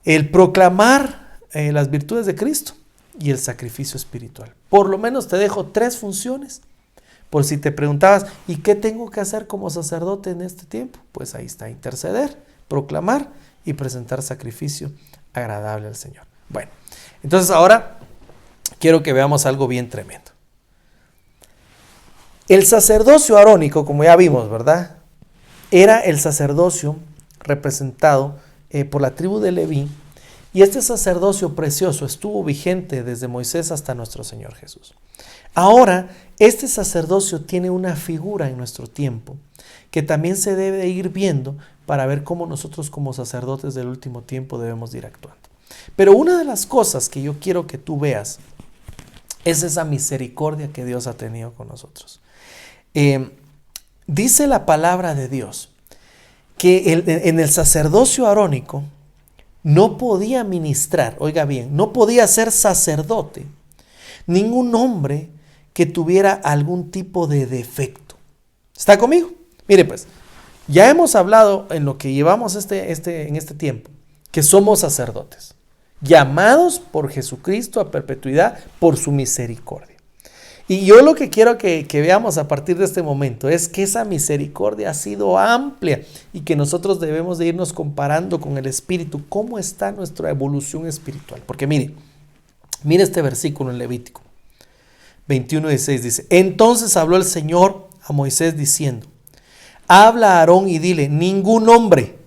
el proclamar las virtudes de Cristo y el sacrificio espiritual. Por lo menos te dejo 3 funciones. Por si te preguntabas, ¿y qué tengo que hacer como sacerdote en este tiempo? Pues ahí está, interceder, proclamar y presentar sacrificio agradable al Señor. Bueno, entonces ahora quiero que veamos algo bien tremendo. El sacerdocio arónico, como ya vimos, ¿verdad? Era el sacerdocio representado por la tribu de Leví, y este sacerdocio precioso estuvo vigente desde Moisés hasta nuestro Señor Jesús. Ahora, este sacerdocio tiene una figura en nuestro tiempo que también se debe ir viendo para ver cómo nosotros como sacerdotes del último tiempo debemos ir actuando. Pero una de las cosas que yo quiero que tú veas Es esa misericordia que Dios ha tenido con nosotros. Dice la palabra de Dios que en el sacerdocio arónico no podía ministrar, oiga bien, no podía ser sacerdote ningún hombre que tuviera algún tipo de defecto. ¿Está conmigo? Mire pues, ya hemos hablado en lo que llevamos en este tiempo, que somos sacerdotes, llamados por Jesucristo a perpetuidad por su misericordia. Y yo lo que quiero que veamos a partir de este momento es que esa misericordia ha sido amplia y que nosotros debemos de irnos comparando con el Espíritu, cómo está nuestra evolución espiritual. Porque mire este versículo en Levítico 21:16 dice: entonces habló el Señor a Moisés diciendo: habla a Aarón y dile, ningún hombre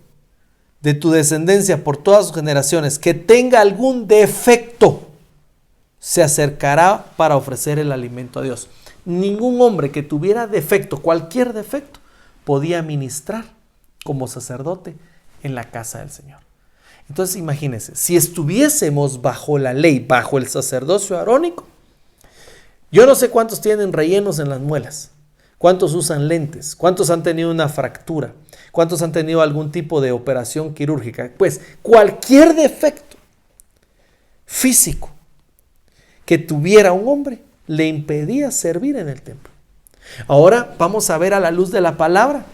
de tu descendencia por todas sus generaciones que tenga algún defecto se acercará para ofrecer el alimento a Dios. Ningún hombre que tuviera defecto, cualquier defecto, podía ministrar como sacerdote en la casa del Señor. Entonces imagínense, si estuviésemos bajo la ley, bajo el sacerdocio arónico, yo no sé cuántos tienen rellenos en las muelas, cuántos usan lentes, cuántos han tenido una fractura, cuántos han tenido algún tipo de operación quirúrgica. Pues cualquier defecto físico que tuviera un hombre le impedía servir en el templo. Ahora vamos a ver a la luz de la palabra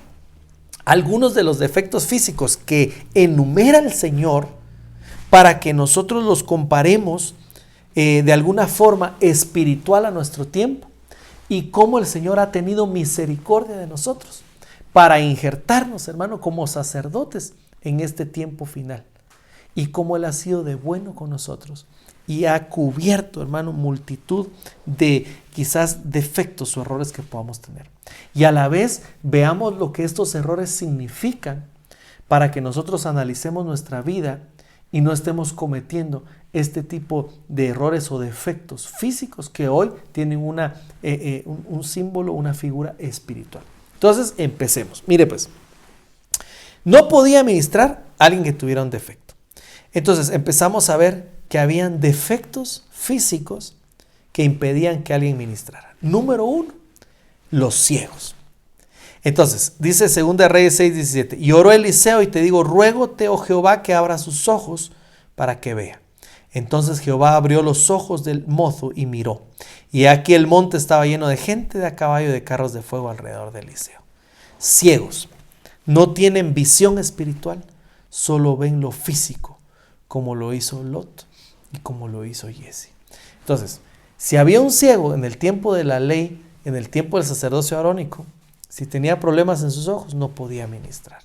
algunos de los defectos físicos que enumera el Señor para que nosotros los comparemos de alguna forma espiritual a nuestro tiempo y cómo el Señor ha tenido misericordia de nosotros para injertarnos, hermano, como sacerdotes en este tiempo final y cómo Él ha sido de bueno con nosotros. Y ha cubierto, hermano, multitud de quizás defectos o errores que podamos tener. Y a la vez veamos lo que estos errores significan para que nosotros analicemos nuestra vida y no estemos cometiendo este tipo de errores o defectos físicos que hoy tienen un símbolo, una figura espiritual. Entonces empecemos. Mire pues, no podía ministrar a alguien que tuviera un defecto. Entonces empezamos a ver que habían defectos físicos que impedían que alguien ministrara. Número 1, los ciegos. Entonces, dice 2 Reyes 6:17, y oró Eliseo y te digo, ruégote, oh Jehová, que abra sus ojos para que vea. Entonces Jehová abrió los ojos del mozo y miró. Y aquí el monte estaba lleno de gente de a caballo y de carros de fuego alrededor de Eliseo. Ciegos, no tienen visión espiritual, solo ven lo físico, como lo hizo Lot y como lo hizo Jesse. Entonces, si había un ciego en el tiempo de la ley, en el tiempo del sacerdocio arónico, si tenía problemas en sus ojos, no podía ministrar.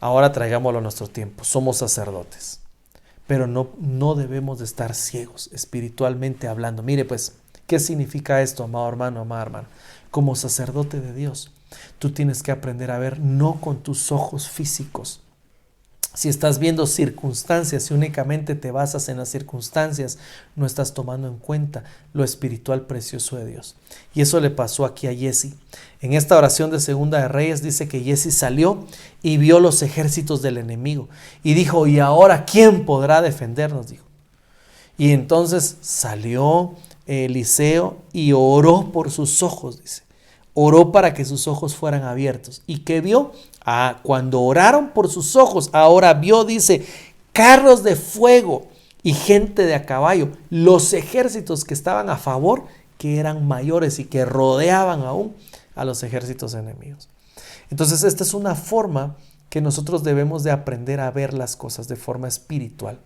Ahora traigámoslo a nuestro tiempo. Somos sacerdotes, pero no debemos de estar ciegos espiritualmente hablando. Mire pues, ¿qué significa esto, amado hermano, amada hermana? Como sacerdote de Dios, tú tienes que aprender a ver no con tus ojos físicos. Si estás viendo circunstancias y únicamente te basas en las circunstancias, no estás tomando en cuenta lo espiritual precioso de Dios. Y eso le pasó aquí a Jesse. En esta oración de 2 de Reyes dice que Jesse salió y vio los ejércitos del enemigo. Y dijo, ¿y ahora quién podrá defendernos? Dijo. Y entonces salió Eliseo y oró por sus ojos, dice. Oró para que sus ojos fueran abiertos. ¿Y qué vio? Cuando oraron por sus ojos, ahora vio, dice, carros de fuego y gente de a caballo. Los ejércitos que estaban a favor, que eran mayores y que rodeaban aún a los ejércitos enemigos. Entonces esta es una forma que nosotros debemos de aprender a ver las cosas de forma espiritual.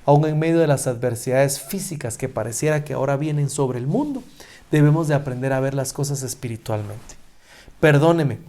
Aún en medio de las adversidades físicas que pareciera que ahora vienen sobre el mundo, debemos de aprender a ver las cosas espiritualmente. Perdóneme,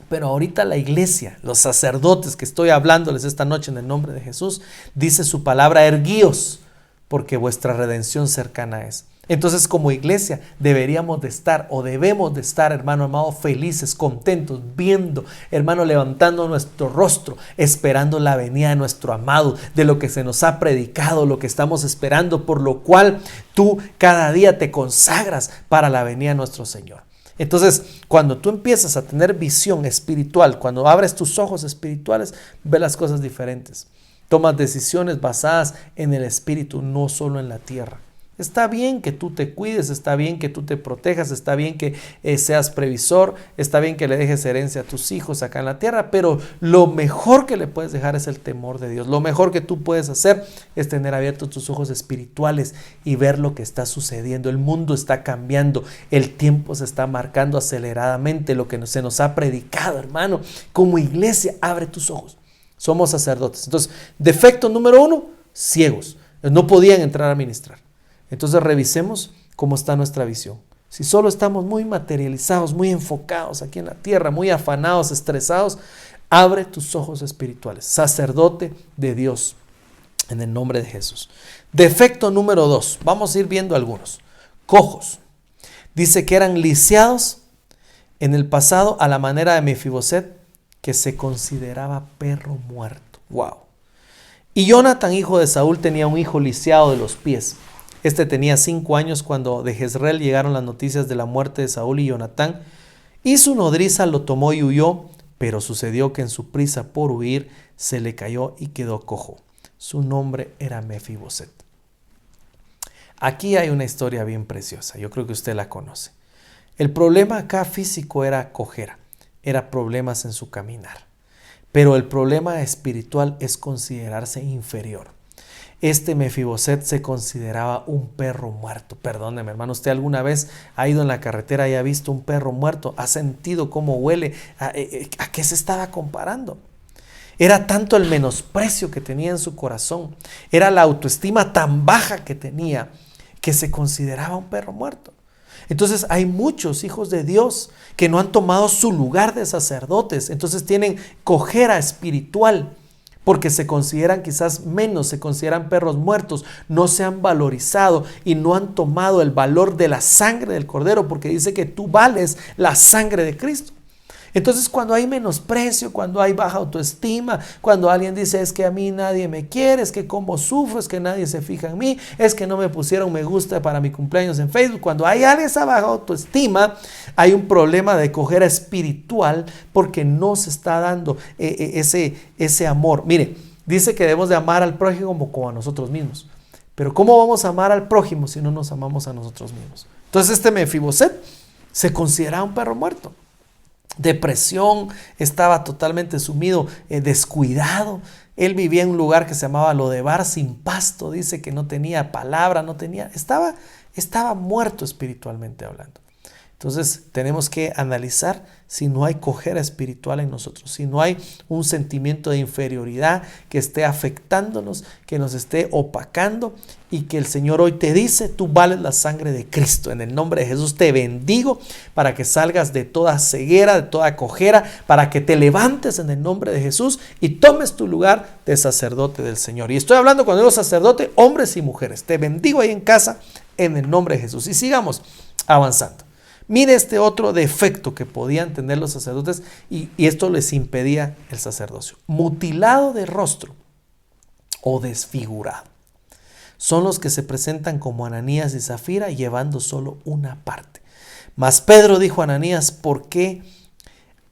pero ahorita la iglesia, los sacerdotes que estoy hablándoles esta noche en el nombre de Jesús, dice su palabra, erguíos, porque vuestra redención cercana es. Entonces como iglesia deberíamos de estar o debemos de estar, hermano amado, felices, contentos, viendo, hermano, levantando nuestro rostro, esperando la venida de nuestro amado, de lo que se nos ha predicado, lo que estamos esperando, por lo cual tú cada día te consagras para la venida de nuestro Señor. Entonces, cuando tú empiezas a tener visión espiritual, cuando abres tus ojos espirituales, ves las cosas diferentes. Tomas decisiones basadas en el espíritu, no solo en la tierra. Está bien que tú te cuides, está bien que tú te protejas, está bien que seas previsor, está bien que le dejes herencia a tus hijos acá en la tierra, pero lo mejor que le puedes dejar es el temor de Dios. Lo mejor que tú puedes hacer es tener abiertos tus ojos espirituales y ver lo que está sucediendo. El mundo está cambiando, el tiempo se está marcando aceleradamente, lo que se nos ha predicado, hermano. Como iglesia, abre tus ojos. Somos sacerdotes. Entonces, defecto número 1, ciegos. No podían entrar a ministrar. Entonces revisemos cómo está nuestra visión. Si solo estamos muy materializados, muy enfocados aquí en la tierra, muy afanados, estresados, abre tus ojos espirituales. Sacerdote de Dios, en el nombre de Jesús. Defecto número 2. Vamos a ir viendo algunos. Cojos. Dice que eran lisiados en el pasado a la manera de Mefiboset, que se consideraba perro muerto. Wow. Y Jonatán, hijo de Saúl, tenía un hijo lisiado de los pies. Este tenía 5 años cuando de Jezreel llegaron las noticias de la muerte de Saúl y Jonatán, y su nodriza lo tomó y huyó, pero sucedió que en su prisa por huir se le cayó y quedó cojo. Su nombre era Mefiboset. Aquí hay una historia bien preciosa, yo creo que usted la conoce. El problema acá físico era cojera, era problemas en su caminar, pero el problema espiritual es considerarse inferior. Este Mefiboset se consideraba un perro muerto. Perdóneme, hermano, ¿usted alguna vez ha ido en la carretera y ha visto un perro muerto? ¿Ha sentido cómo huele? ¿A qué se estaba comparando? Era tanto el menosprecio que tenía en su corazón, era la autoestima tan baja que tenía, que se consideraba un perro muerto. Entonces hay muchos hijos de Dios que no han tomado su lugar de sacerdotes, entonces tienen cojera espiritual, porque se consideran quizás menos, se consideran perros muertos, no se han valorizado y no han tomado el valor de la sangre del Cordero, porque dice que tú vales la sangre de Cristo. Entonces cuando hay menosprecio, cuando hay baja autoestima, cuando alguien dice es que a mí nadie me quiere, es que cómo sufro, es que nadie se fija en mí, es que no me pusieron me gusta para mi cumpleaños en Facebook, cuando hay esa baja autoestima, hay un problema de cojera espiritual porque no se está dando ese amor. Mire, dice que debemos de amar al prójimo como a nosotros mismos, pero ¿cómo vamos a amar al prójimo si no nos amamos a nosotros mismos? Entonces este Mefiboset se consideraba un perro muerto. Depresión, estaba totalmente sumido, descuidado. Él vivía en un lugar que se llamaba Lodebar, sin pasto. Dice que no tenía palabra, estaba muerto espiritualmente hablando. Entonces tenemos que analizar si no hay cojera espiritual en nosotros, si no hay un sentimiento de inferioridad que esté afectándonos, que nos esté opacando, y que el Señor hoy te dice, tú vales la sangre de Cristo. En el nombre de Jesús te bendigo para que salgas de toda ceguera, de toda cojera, para que te levantes en el nombre de Jesús y tomes tu lugar de sacerdote del Señor. Y estoy hablando, cuando digo sacerdote, hombres y mujeres. Te bendigo ahí en casa en el nombre de Jesús. Y sigamos avanzando. Mire este otro defecto que podían tener los sacerdotes y esto les impedía el sacerdocio. Mutilado de rostro o desfigurado. Son los que se presentan como Ananías y Zafira llevando solo una parte. Mas Pedro dijo a Ananías, ¿por qué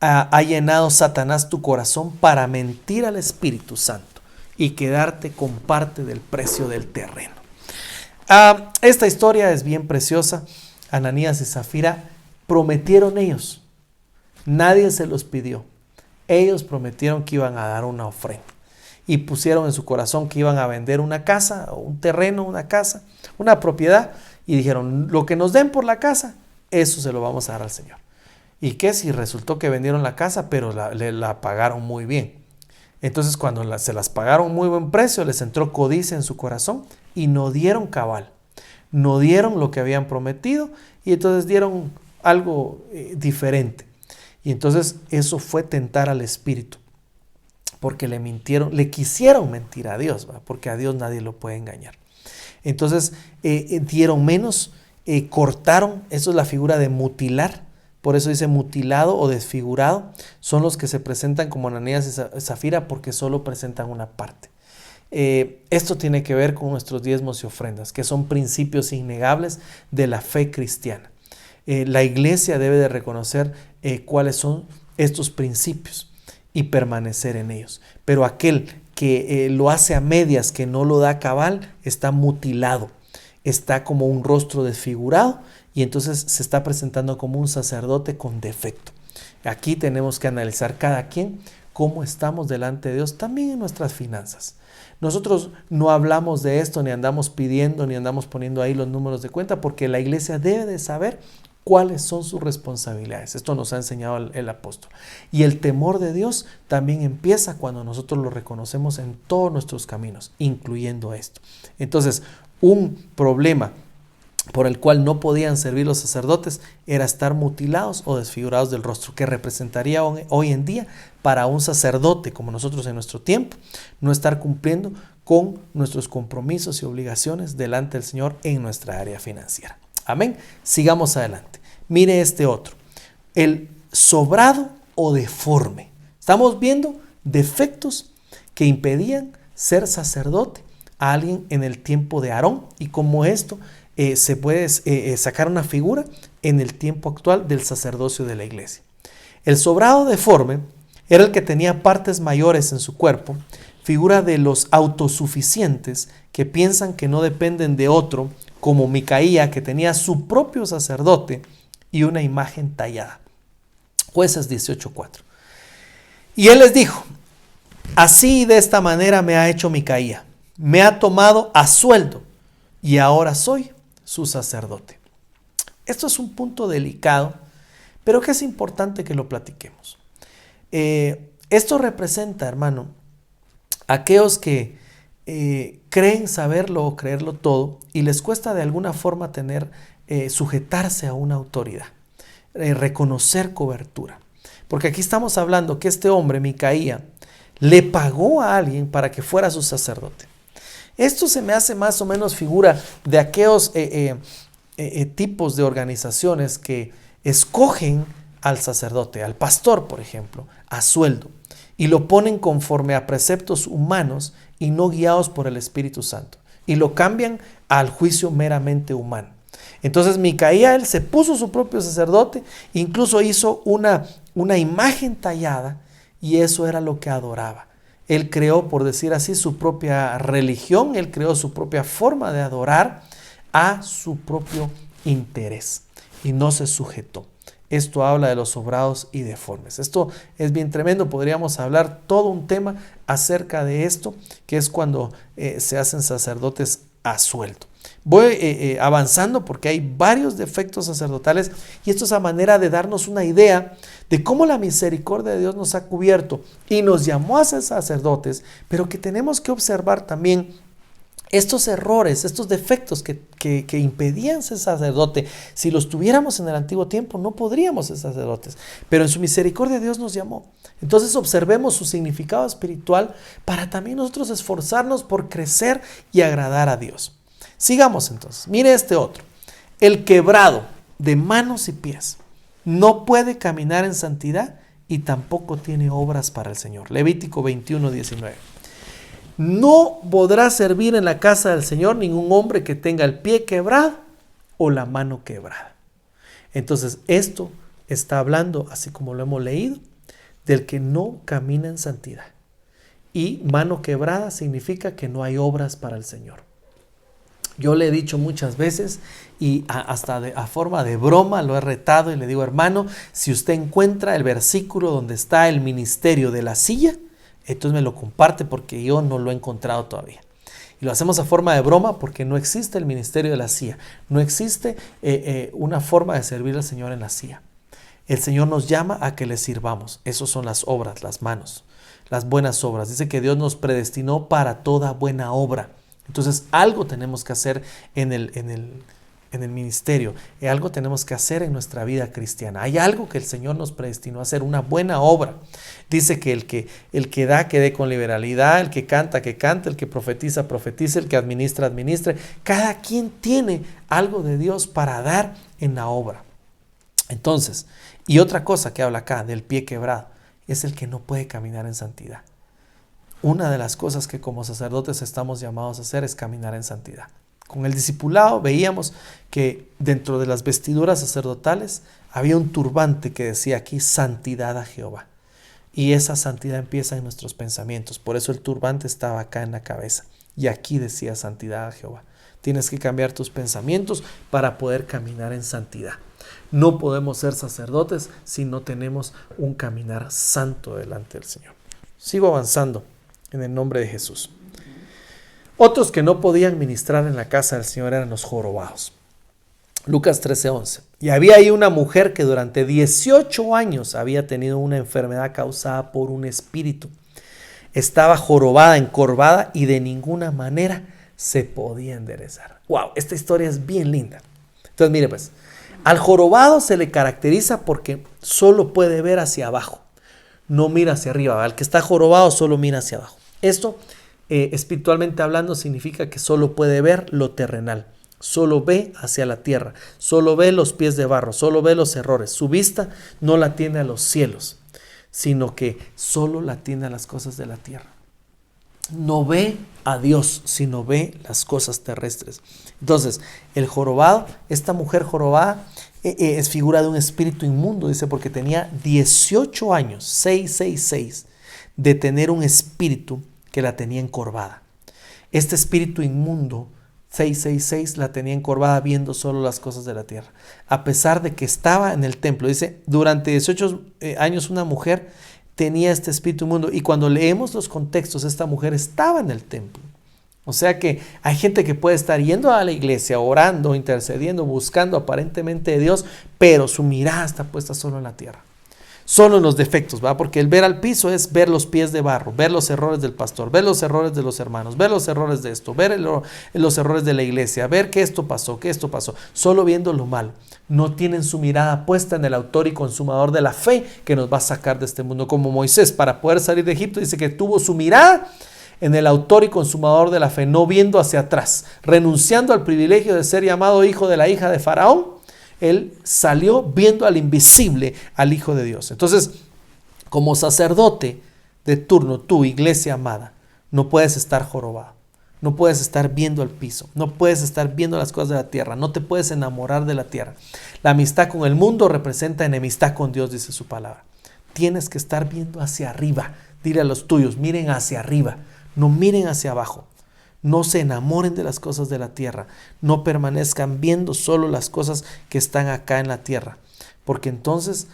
ha llenado Satanás tu corazón para mentir al Espíritu Santo y quedarte con parte del precio del terreno? Esta historia es bien preciosa. Ananías y Zafira prometieron ellos. Nadie se los pidió. Ellos prometieron que iban a dar una ofrenda. Y pusieron en su corazón que iban a vender una casa, un terreno, una casa, una propiedad. Y dijeron, lo que nos den por la casa, eso se lo vamos a dar al Señor. ¿Y qué si resultó que vendieron la casa, pero la pagaron muy bien? Entonces cuando se las pagaron muy buen precio, les entró codicia en su corazón y no dieron cabal. No dieron lo que habían prometido y entonces dieron algo diferente. Y entonces eso fue tentar al Espíritu. Porque le mintieron, le quisieron mentir a Dios, ¿va? Porque a Dios nadie lo puede engañar. Entonces dieron menos, cortaron, eso es la figura de mutilar, por eso dice mutilado o desfigurado, son los que se presentan como Ananías y Zafira porque solo presentan una parte. Esto tiene que ver con nuestros diezmos y ofrendas, que son principios innegables de la fe cristiana. La iglesia debe de reconocer cuáles son estos principios y permanecer en ellos. Pero aquel que lo hace a medias, que no lo da cabal, está mutilado, está como un rostro desfigurado y entonces se está presentando como un sacerdote con defecto. Aquí tenemos que analizar cada quien cómo estamos delante de Dios, también en nuestras finanzas. Nosotros no hablamos de esto, ni andamos pidiendo, ni andamos poniendo ahí los números de cuenta, porque la iglesia debe de saber cuáles son sus responsabilidades. Esto nos ha enseñado el apóstol. Y el temor de Dios también empieza cuando nosotros lo reconocemos en todos nuestros caminos, incluyendo esto. Entonces, un problema por el cual no podían servir los sacerdotes era estar mutilados o desfigurados del rostro, que representaría hoy en día para un sacerdote como nosotros en nuestro tiempo, no estar cumpliendo con nuestros compromisos y obligaciones delante del Señor en nuestra área financiera. Amén. Sigamos adelante. Mire este otro, el sobrado o deforme. Estamos viendo defectos que impedían ser sacerdote a alguien en el tiempo de Aarón, y como esto se puede sacar una figura en el tiempo actual del sacerdocio de la iglesia. El sobrado deforme era el que tenía partes mayores en su cuerpo, figura de los autosuficientes que piensan que no dependen de otro, como Micaía, que tenía su propio sacerdote y una imagen tallada. Jueces 18:4. Y él les dijo: así y de esta manera me ha hecho Micaía, me ha tomado a sueldo y ahora soy su sacerdote. Esto es un punto delicado, pero que es importante que lo platiquemos. Esto representa, hermano, aquellos que creen saberlo o creerlo todo y les cuesta de alguna forma sujetarse a una autoridad, reconocer cobertura. Porque aquí estamos hablando que este hombre, Micaía, le pagó a alguien para que fuera su sacerdote. Esto se me hace más o menos figura de aquellos tipos de organizaciones que escogen al sacerdote, al pastor, por ejemplo, a sueldo, y lo ponen conforme a preceptos humanos y no guiados por el Espíritu Santo, y lo cambian al juicio meramente humano. Entonces Micaía, él se puso su propio sacerdote, incluso hizo una imagen tallada, y eso era lo que adoraba. Él creó, por decir así, su propia religión, él creó su propia forma de adorar a su propio interés y no se sujetó. Esto habla de los sobrados y deformes. Esto es bien tremendo, podríamos hablar todo un tema acerca de esto, que es cuando se hacen sacerdotes a sueldo. Voy avanzando porque hay varios defectos sacerdotales y esto es a manera de darnos una idea de cómo la misericordia de Dios nos ha cubierto y nos llamó a ser sacerdotes, pero que tenemos que observar también estos errores, estos defectos que impedían ser sacerdote. Si los tuviéramos en el antiguo tiempo, no podríamos ser sacerdotes, pero en su misericordia Dios nos llamó. Entonces observemos su significado espiritual para también nosotros esforzarnos por crecer y agradar a Dios. Sigamos entonces. Mire este otro. El quebrado de manos y pies no puede caminar en santidad y tampoco tiene obras para el Señor. Levítico 21:19. No podrá servir en la casa del Señor ningún hombre que tenga el pie quebrado o la mano quebrada. Entonces esto está hablando, así como lo hemos leído, del que no camina en santidad. Y mano quebrada significa que no hay obras para el Señor. Yo le he dicho muchas veces y hasta a forma de broma lo he retado y le digo: hermano, si usted encuentra el versículo donde está el ministerio de la silla, entonces me lo comparte porque yo no lo he encontrado todavía. Y lo hacemos a forma de broma porque no existe el ministerio de la silla. No existe una forma de servir al Señor en la silla. El Señor nos llama a que le sirvamos. Esas son las obras, las manos, las buenas obras. Dice que Dios nos predestinó para toda buena obra. Entonces algo tenemos que hacer en el ministerio, algo tenemos que hacer en nuestra vida cristiana. Hay algo que el Señor nos predestinó a hacer, una buena obra. Dice que el que da, que dé con liberalidad, el que canta, que cante, el que profetiza, profetice, el que administra, administre. Cada quien tiene algo de Dios para dar en la obra. Entonces, y otra cosa que habla acá del pie quebrado, es el que no puede caminar en santidad. Una de las cosas que como sacerdotes estamos llamados a hacer es caminar en santidad. Con el discipulado veíamos que dentro de las vestiduras sacerdotales había un turbante que decía aquí: santidad a Jehová. Y esa santidad empieza en nuestros pensamientos. Por eso el turbante estaba acá en la cabeza. Y aquí decía santidad a Jehová. Tienes que cambiar tus pensamientos para poder caminar en santidad. No podemos ser sacerdotes si no tenemos un caminar santo delante del Señor. Sigo avanzando en el nombre de Jesús. Otros que no podían ministrar en la casa del Señor eran los jorobados. Lucas 13:11. Y había ahí una mujer que durante 18 años había tenido una enfermedad causada por un espíritu. Estaba jorobada, encorvada y de ninguna manera se podía enderezar. Wow, esta historia es bien linda. Entonces mire pues, al jorobado se le caracteriza porque solo puede ver hacia abajo, no mira hacia arriba. Al que está jorobado solo mira hacia abajo. Esto espiritualmente hablando significa que solo puede ver lo terrenal, solo ve hacia la tierra, solo ve los pies de barro, solo ve los errores. Su vista no la tiene a los cielos, sino que solo la tiene a las cosas de la tierra. No ve a Dios, sino ve las cosas terrestres. Entonces, el jorobado, esta mujer jorobada, es figura de un espíritu inmundo, dice, porque tenía 18 años, 666, de tener un espíritu que la tenía encorvada. Este espíritu inmundo, 666, la tenía encorvada viendo solo las cosas de la tierra. A pesar de que estaba en el templo, dice, durante 18 años una mujer tenía este espíritu inmundo. Y cuando leemos los contextos, esta mujer estaba en el templo. O sea que hay gente que puede estar yendo a la iglesia, orando, intercediendo, buscando aparentemente de Dios, pero su mirada está puesta solo en la tierra, solo en los defectos, ¿va? Porque el ver al piso es ver los pies de barro, ver los errores del pastor, ver los errores de los hermanos, ver los errores de esto, ver los errores de la iglesia, ver que esto pasó, solo viendo lo malo. No tienen su mirada puesta en el autor y consumador de la fe que nos va a sacar de este mundo. Como Moisés, para poder salir de Egipto, dice que tuvo su mirada en el autor y consumador de la fe, no viendo hacia atrás, renunciando al privilegio de ser llamado hijo de la hija de Faraón. Él salió viendo al invisible, al Hijo de Dios. Entonces, como sacerdote de turno, tú, iglesia amada, no puedes estar jorobado, no puedes estar viendo al piso, no puedes estar viendo las cosas de la tierra, no te puedes enamorar de la tierra. La amistad con el mundo representa enemistad con Dios, dice su palabra. Tienes que estar viendo hacia arriba. Dile a los tuyos, miren hacia arriba, no miren hacia abajo. No se enamoren de las cosas de la tierra. No permanezcan viendo solo las cosas que están acá en la tierra. Porque entonces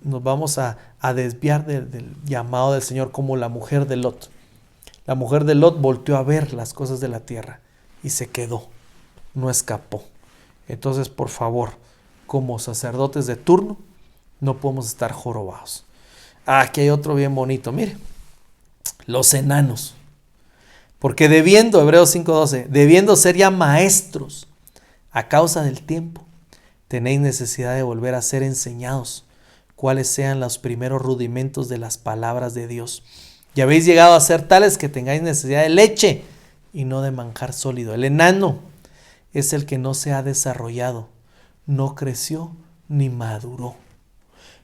nos vamos a desviar del llamado del Señor, como la mujer de Lot. La mujer de Lot volteó a ver las cosas de la tierra y se quedó. No escapó. Entonces, por favor, como sacerdotes de turno, no podemos estar jorobados. Aquí hay otro bien bonito. Mire, los enanos. Porque Hebreos 5:12, debiendo ser ya maestros a causa del tiempo, tenéis necesidad de volver a ser enseñados cuáles sean los primeros rudimentos de las palabras de Dios. Y habéis llegado a ser tales que tengáis necesidad de leche y no de manjar sólido. El enano es el que no se ha desarrollado, no creció ni maduró.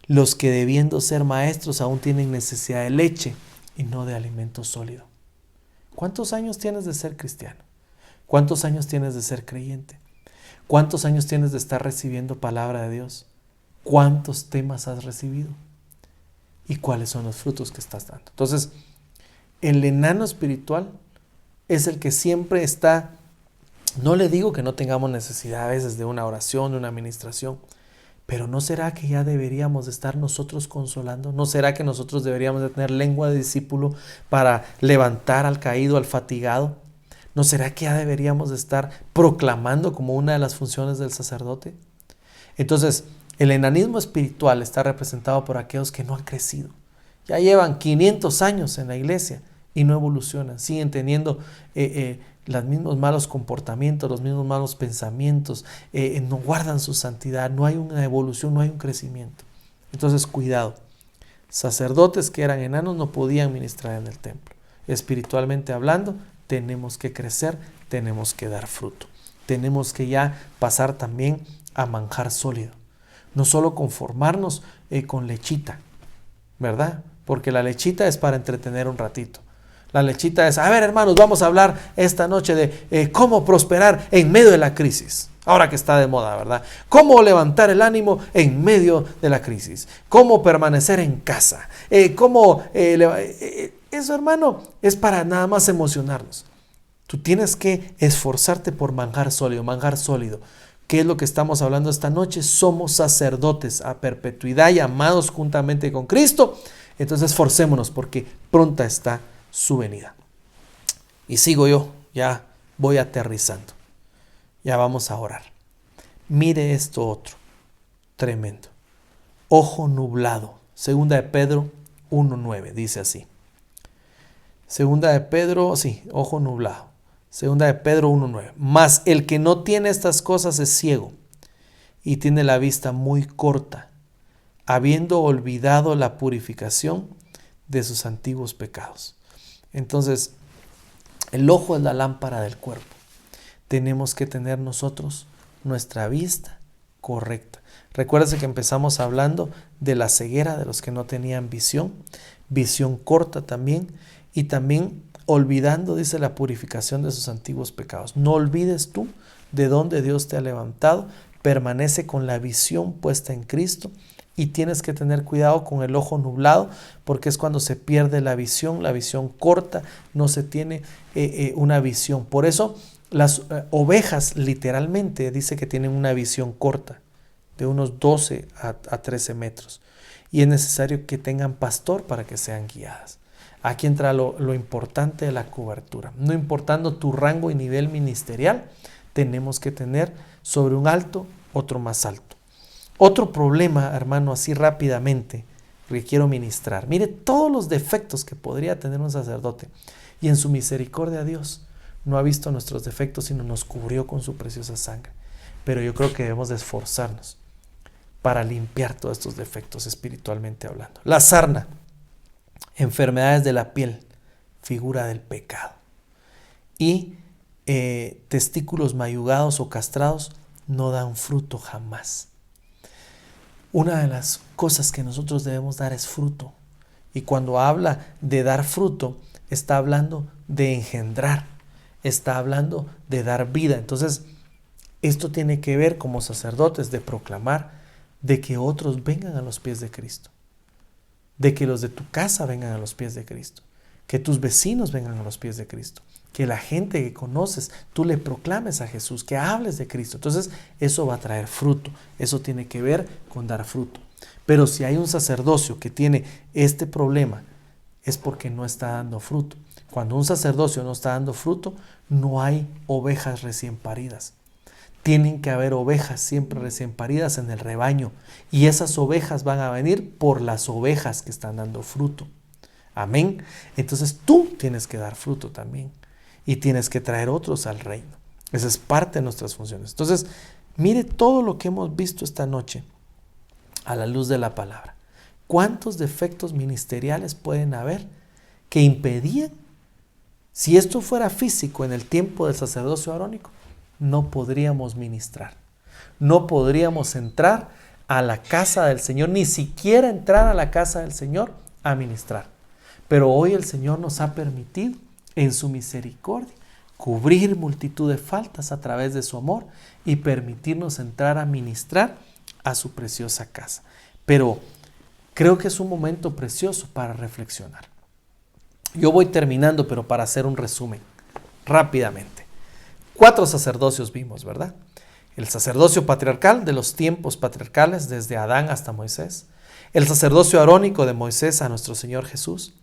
Los que debiendo ser maestros aún tienen necesidad de leche y no de alimento sólido. ¿Cuántos años tienes de ser cristiano? ¿Cuántos años tienes de ser creyente? ¿Cuántos años tienes de estar recibiendo palabra de Dios? ¿Cuántos temas has recibido? ¿Y cuáles son los frutos que estás dando? Entonces, el enano espiritual es el que siempre está. No le digo que no tengamos necesidad a veces de una oración, de una administración, pero ¿no será que ya deberíamos de estar nosotros consolando? ¿No será que nosotros deberíamos de tener lengua de discípulo para levantar al caído, al fatigado? ¿No será que ya deberíamos de estar proclamando como una de las funciones del sacerdote? Entonces, el enanismo espiritual está representado por aquellos que no han crecido. Ya llevan 500 años en la iglesia y no evolucionan. Siguen teniendo los mismos malos comportamientos, los mismos malos pensamientos. No guardan su santidad. No hay una evolución, no hay un crecimiento. Entonces, cuidado. Sacerdotes que eran enanos no podían ministrar en el templo. Espiritualmente hablando, tenemos que crecer, tenemos que dar fruto. Tenemos que ya pasar también a manjar sólido. No solo conformarnos con lechita, ¿verdad? Porque la lechita es para entretener un ratito. La lechita es, a ver hermanos, vamos a hablar esta noche de cómo prosperar en medio de la crisis. Ahora que está de moda, ¿verdad? Cómo levantar el ánimo en medio de la crisis. Cómo permanecer en casa. Eso, hermano, es para nada más emocionarnos. Tú tienes que esforzarte por manjar sólido, manjar sólido. ¿Qué es lo que estamos hablando esta noche? Somos sacerdotes a perpetuidad, llamados juntamente con Cristo. Entonces esforcémonos porque pronta está su venida. Y sigo yo, ya voy aterrizando. Ya vamos a orar. Mire esto otro, tremendo. Ojo nublado. Segunda de Pedro 1:9, dice así. Segunda de Pedro, sí, ojo nublado. Segunda de Pedro 1:9. Mas el que no tiene estas cosas es ciego y tiene la vista muy corta, habiendo olvidado la purificación de sus antiguos pecados. Entonces, el ojo es la lámpara del cuerpo. Tenemos que tener nosotros nuestra vista correcta. Recuérdense que empezamos hablando de la ceguera de los que no tenían visión corta también, y también olvidando, dice, la purificación de sus antiguos pecados. No olvides tú de dónde Dios te ha levantado, permanece con la visión puesta en Cristo y tienes que tener cuidado con el ojo nublado porque es cuando se pierde la visión corta, no se tiene una visión. Por eso las ovejas literalmente dice que tienen una visión corta de unos 12 a 13 metros y es necesario que tengan pastor para que sean guiadas. Aquí entra lo importante de la cobertura. No importando tu rango y nivel ministerial, tenemos que tener sobre un alto otro más alto. Otro problema, hermano, así rápidamente, que quiero ministrar. Mire todos los defectos que podría tener un sacerdote y en su misericordia Dios no ha visto nuestros defectos, sino nos cubrió con su preciosa sangre. Pero yo creo que debemos de esforzarnos para limpiar todos estos defectos espiritualmente hablando. La sarna, enfermedades de la piel, figura del pecado. Y testículos mayugados o castrados no dan fruto jamás. Una de las cosas que nosotros debemos dar es fruto. Y cuando habla de dar fruto, está hablando de engendrar, está hablando de dar vida. Entonces, esto tiene que ver como sacerdotes de proclamar de que otros vengan a los pies de Cristo, de que los de tu casa vengan a los pies de Cristo, que tus vecinos vengan a los pies de Cristo, que la gente que conoces, tú le proclames a Jesús, que hables de Cristo. Entonces, eso va a traer fruto. Eso tiene que ver con dar fruto. Pero si hay un sacerdocio que tiene este problema, es porque no está dando fruto. Cuando un sacerdocio no está dando fruto, no hay ovejas recién paridas. Tienen que haber ovejas siempre recién paridas en el rebaño. Y esas ovejas van a venir por las ovejas que están dando fruto. Amén. Entonces tú tienes que dar fruto también. Y tienes que traer otros al reino. Esa es parte de nuestras funciones. Entonces, mire todo lo que hemos visto esta noche a la luz de la palabra. ¿Cuántos defectos ministeriales pueden haber que impedían? Si esto fuera físico en el tiempo del sacerdocio arónico, no podríamos ministrar. No podríamos entrar a la casa del Señor, ni siquiera entrar a la casa del Señor a ministrar. Pero hoy el Señor nos ha permitido en su misericordia cubrir multitud de faltas a través de su amor y permitirnos entrar a ministrar a su preciosa casa. Pero creo que es un momento precioso para reflexionar. Yo voy terminando, pero para hacer un resumen rápidamente. 4 sacerdocios vimos, ¿verdad? El sacerdocio patriarcal de los tiempos patriarcales desde Adán hasta Moisés. El sacerdocio arónico de Moisés a nuestro Señor Jesús.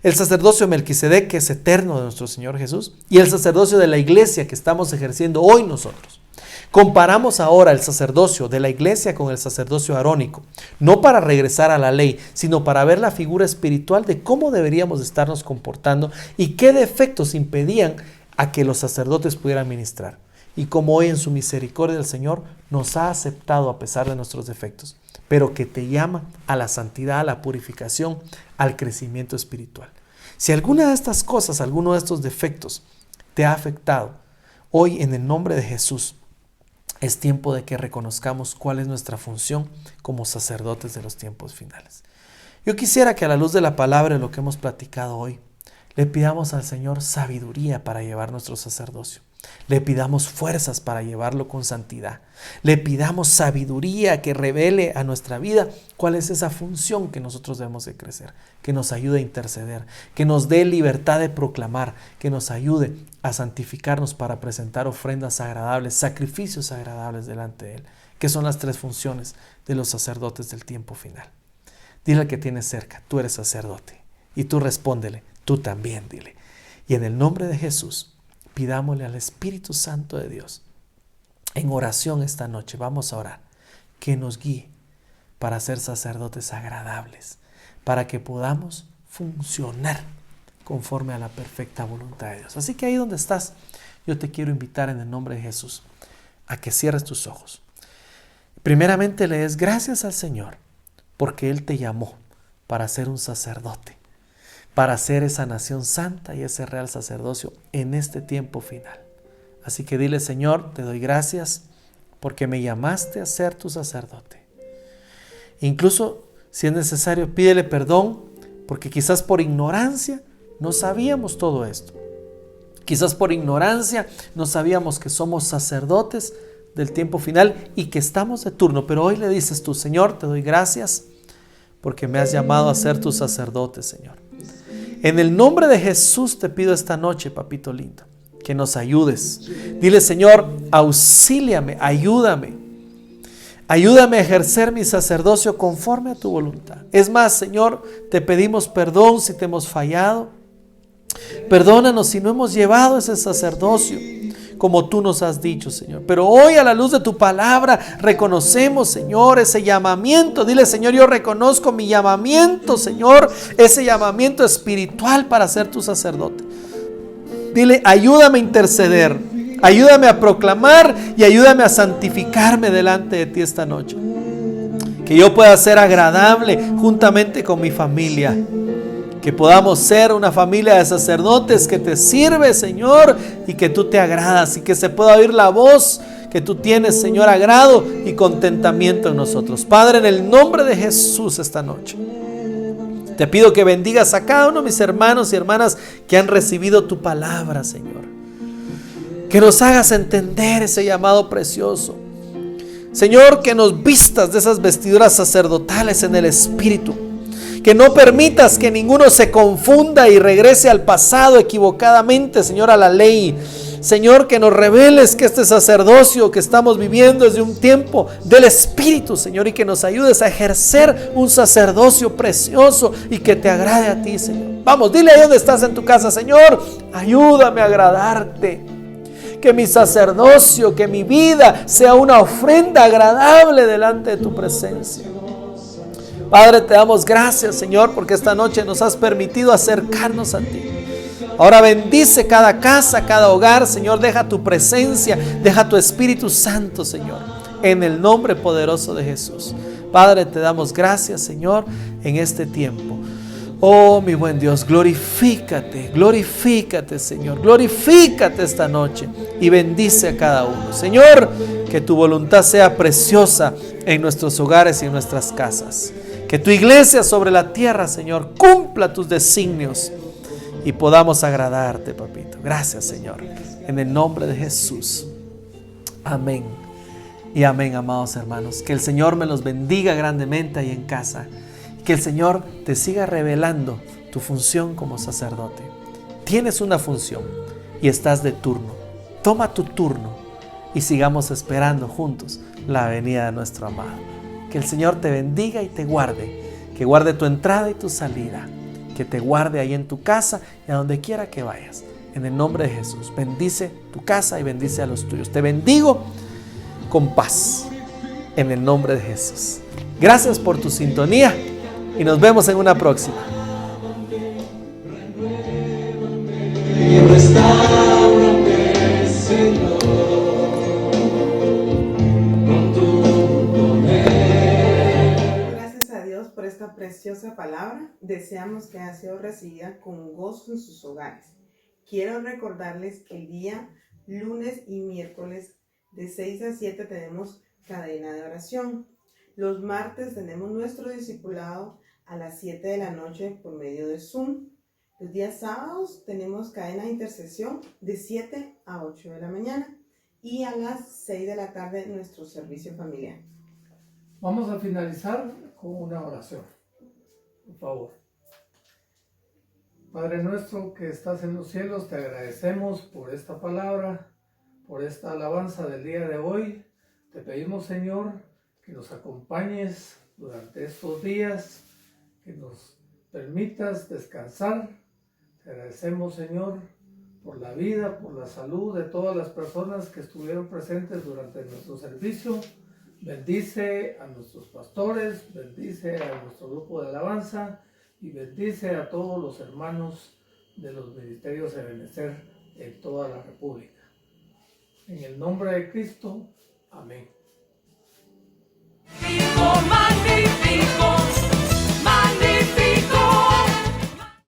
El sacerdocio de Melquisedec, que es eterno de nuestro Señor Jesús, y el sacerdocio de la iglesia que estamos ejerciendo hoy nosotros. Comparamos ahora el sacerdocio de la iglesia con el sacerdocio arónico, no para regresar a la ley, sino para ver la figura espiritual de cómo deberíamos estarnos comportando y qué defectos impedían a que los sacerdotes pudieran ministrar. Y como hoy en su misericordia el Señor nos ha aceptado a pesar de nuestros defectos, pero que te llama a la santidad, a la purificación, al crecimiento espiritual. Si alguna de estas cosas, alguno de estos defectos te ha afectado, hoy en el nombre de Jesús es tiempo de que reconozcamos cuál es nuestra función como sacerdotes de los tiempos finales. Yo quisiera que a la luz de la palabra de lo que hemos platicado hoy, Le pidamos al Señor sabiduría para llevar nuestro sacerdocio. Le pidamos fuerzas para llevarlo con santidad. Le pidamos sabiduría que revele a nuestra vida cuál es esa función que nosotros debemos de crecer, que nos ayude a interceder, que nos dé libertad de proclamar, que nos ayude a santificarnos para presentar ofrendas agradables, sacrificios agradables delante de Él, que son las 3 funciones de los sacerdotes del tiempo final. Dile al que tienes cerca, tú eres sacerdote, y tú respóndele, tú también, dile. Y en el nombre de Jesús, pidámosle al Espíritu Santo de Dios, en oración esta noche, vamos a orar, que nos guíe para ser sacerdotes agradables, para que podamos funcionar conforme a la perfecta voluntad de Dios. Así que ahí donde estás, yo te quiero invitar en el nombre de Jesús a que cierres tus ojos. Primeramente le des gracias al Señor porque Él te llamó para ser un sacerdote, para ser esa nación santa y ese real sacerdocio en este tiempo final. Así que dile, Señor, te doy gracias porque me llamaste a ser tu sacerdote. Incluso si es necesario, pídele perdón porque quizás por ignorancia no sabíamos todo esto. Quizás por ignorancia no sabíamos que somos sacerdotes del tiempo final y que estamos de turno. Pero hoy le dices tú, Señor, te doy gracias porque me has llamado a ser tu sacerdote, Señor. En el nombre de Jesús te pido esta noche, papito lindo, que nos ayudes. Dile, Señor, auxíliame, ayúdame. Ayúdame a ejercer mi sacerdocio conforme a tu voluntad. Es más, Señor, te pedimos perdón si te hemos fallado. Perdónanos si no hemos llevado ese sacerdocio como tú nos has dicho, Señor. Pero hoy, a la luz de tu palabra, reconocemos, Señor, ese llamamiento. Dile, Señor, yo reconozco mi llamamiento, Señor, ese llamamiento espiritual para ser tu sacerdote. Dile, ayúdame a interceder, ayúdame a proclamar y ayúdame a santificarme delante de ti esta noche. Que yo pueda ser agradable juntamente con mi familia. Que podamos ser una familia de sacerdotes que te sirve, Señor, y que tú te agradas y que se pueda oír la voz que tú tienes, Señor, agrado y contentamiento en nosotros. Padre, en el nombre de Jesús esta noche, te pido que bendigas a cada uno de mis hermanos y hermanas que han recibido tu palabra, Señor. Que nos hagas entender ese llamado precioso. Señor, que nos vistas de esas vestiduras sacerdotales en el Espíritu. Que no permitas que ninguno se confunda y regrese al pasado equivocadamente, Señor, a la ley. Señor, que nos reveles que este sacerdocio que estamos viviendo es de un tiempo del Espíritu, Señor, y que nos ayudes a ejercer un sacerdocio precioso y que te agrade a ti, Señor. Vamos, dile ahí donde estás en tu casa, Señor, ayúdame a agradarte. Que mi sacerdocio, que mi vida sea una ofrenda agradable delante de tu presencia. Padre, te damos gracias, Señor, porque esta noche nos has permitido acercarnos a ti. Ahora bendice cada casa, cada hogar, Señor. Deja tu presencia, deja tu Espíritu Santo, Señor, en el nombre poderoso de Jesús. Padre, te damos gracias, Señor, en este tiempo. Oh, mi buen Dios, glorifícate, glorifícate, Señor. Glorifícate esta noche y bendice a cada uno. Señor, que tu voluntad sea preciosa en nuestros hogares y en nuestras casas. Que tu iglesia sobre la tierra, Señor, cumpla tus designios y podamos agradarte, papito. Gracias, Señor. En el nombre de Jesús. Amén. Y amén, amados hermanos. Que el Señor me los bendiga grandemente ahí en casa. Que el Señor te siga revelando tu función como sacerdote. Tienes una función y estás de turno. Toma tu turno y sigamos esperando juntos la venida de nuestro amado. Que el Señor te bendiga y te guarde. Que guarde tu entrada y tu salida. Que te guarde ahí en tu casa y a donde quiera que vayas. En el nombre de Jesús. Bendice tu casa y bendice a los tuyos. Te bendigo con paz. En el nombre de Jesús. Gracias por tu sintonía. Y nos vemos en una próxima. Gracias a Dios por esta preciosa palabra. Deseamos que haya sido recibida con gozo en sus hogares. Quiero recordarles que el día lunes y miércoles de 6 a 7 tenemos cadena de oración. Los martes tenemos nuestro discipulado a las 7 de la noche por medio de Zoom. Los días sábados tenemos cadena de intercesión de 7 a 8 de la mañana y a las 6 de la tarde nuestro servicio familiar. Vamos a finalizar con una oración, por favor. Padre nuestro que estás en los cielos, te agradecemos por esta palabra, por esta alabanza del día de hoy. Te pedimos, Señor, que nos acompañes durante estos días, que nos permitas descansar. Te agradecemos, Señor, por la vida, por la salud de todas las personas que estuvieron presentes durante nuestro servicio. Bendice a nuestros pastores, bendice a nuestro grupo de alabanza y bendice a todos los hermanos de los ministerios de Ebenecer en toda la República. En el nombre de Cristo, amén.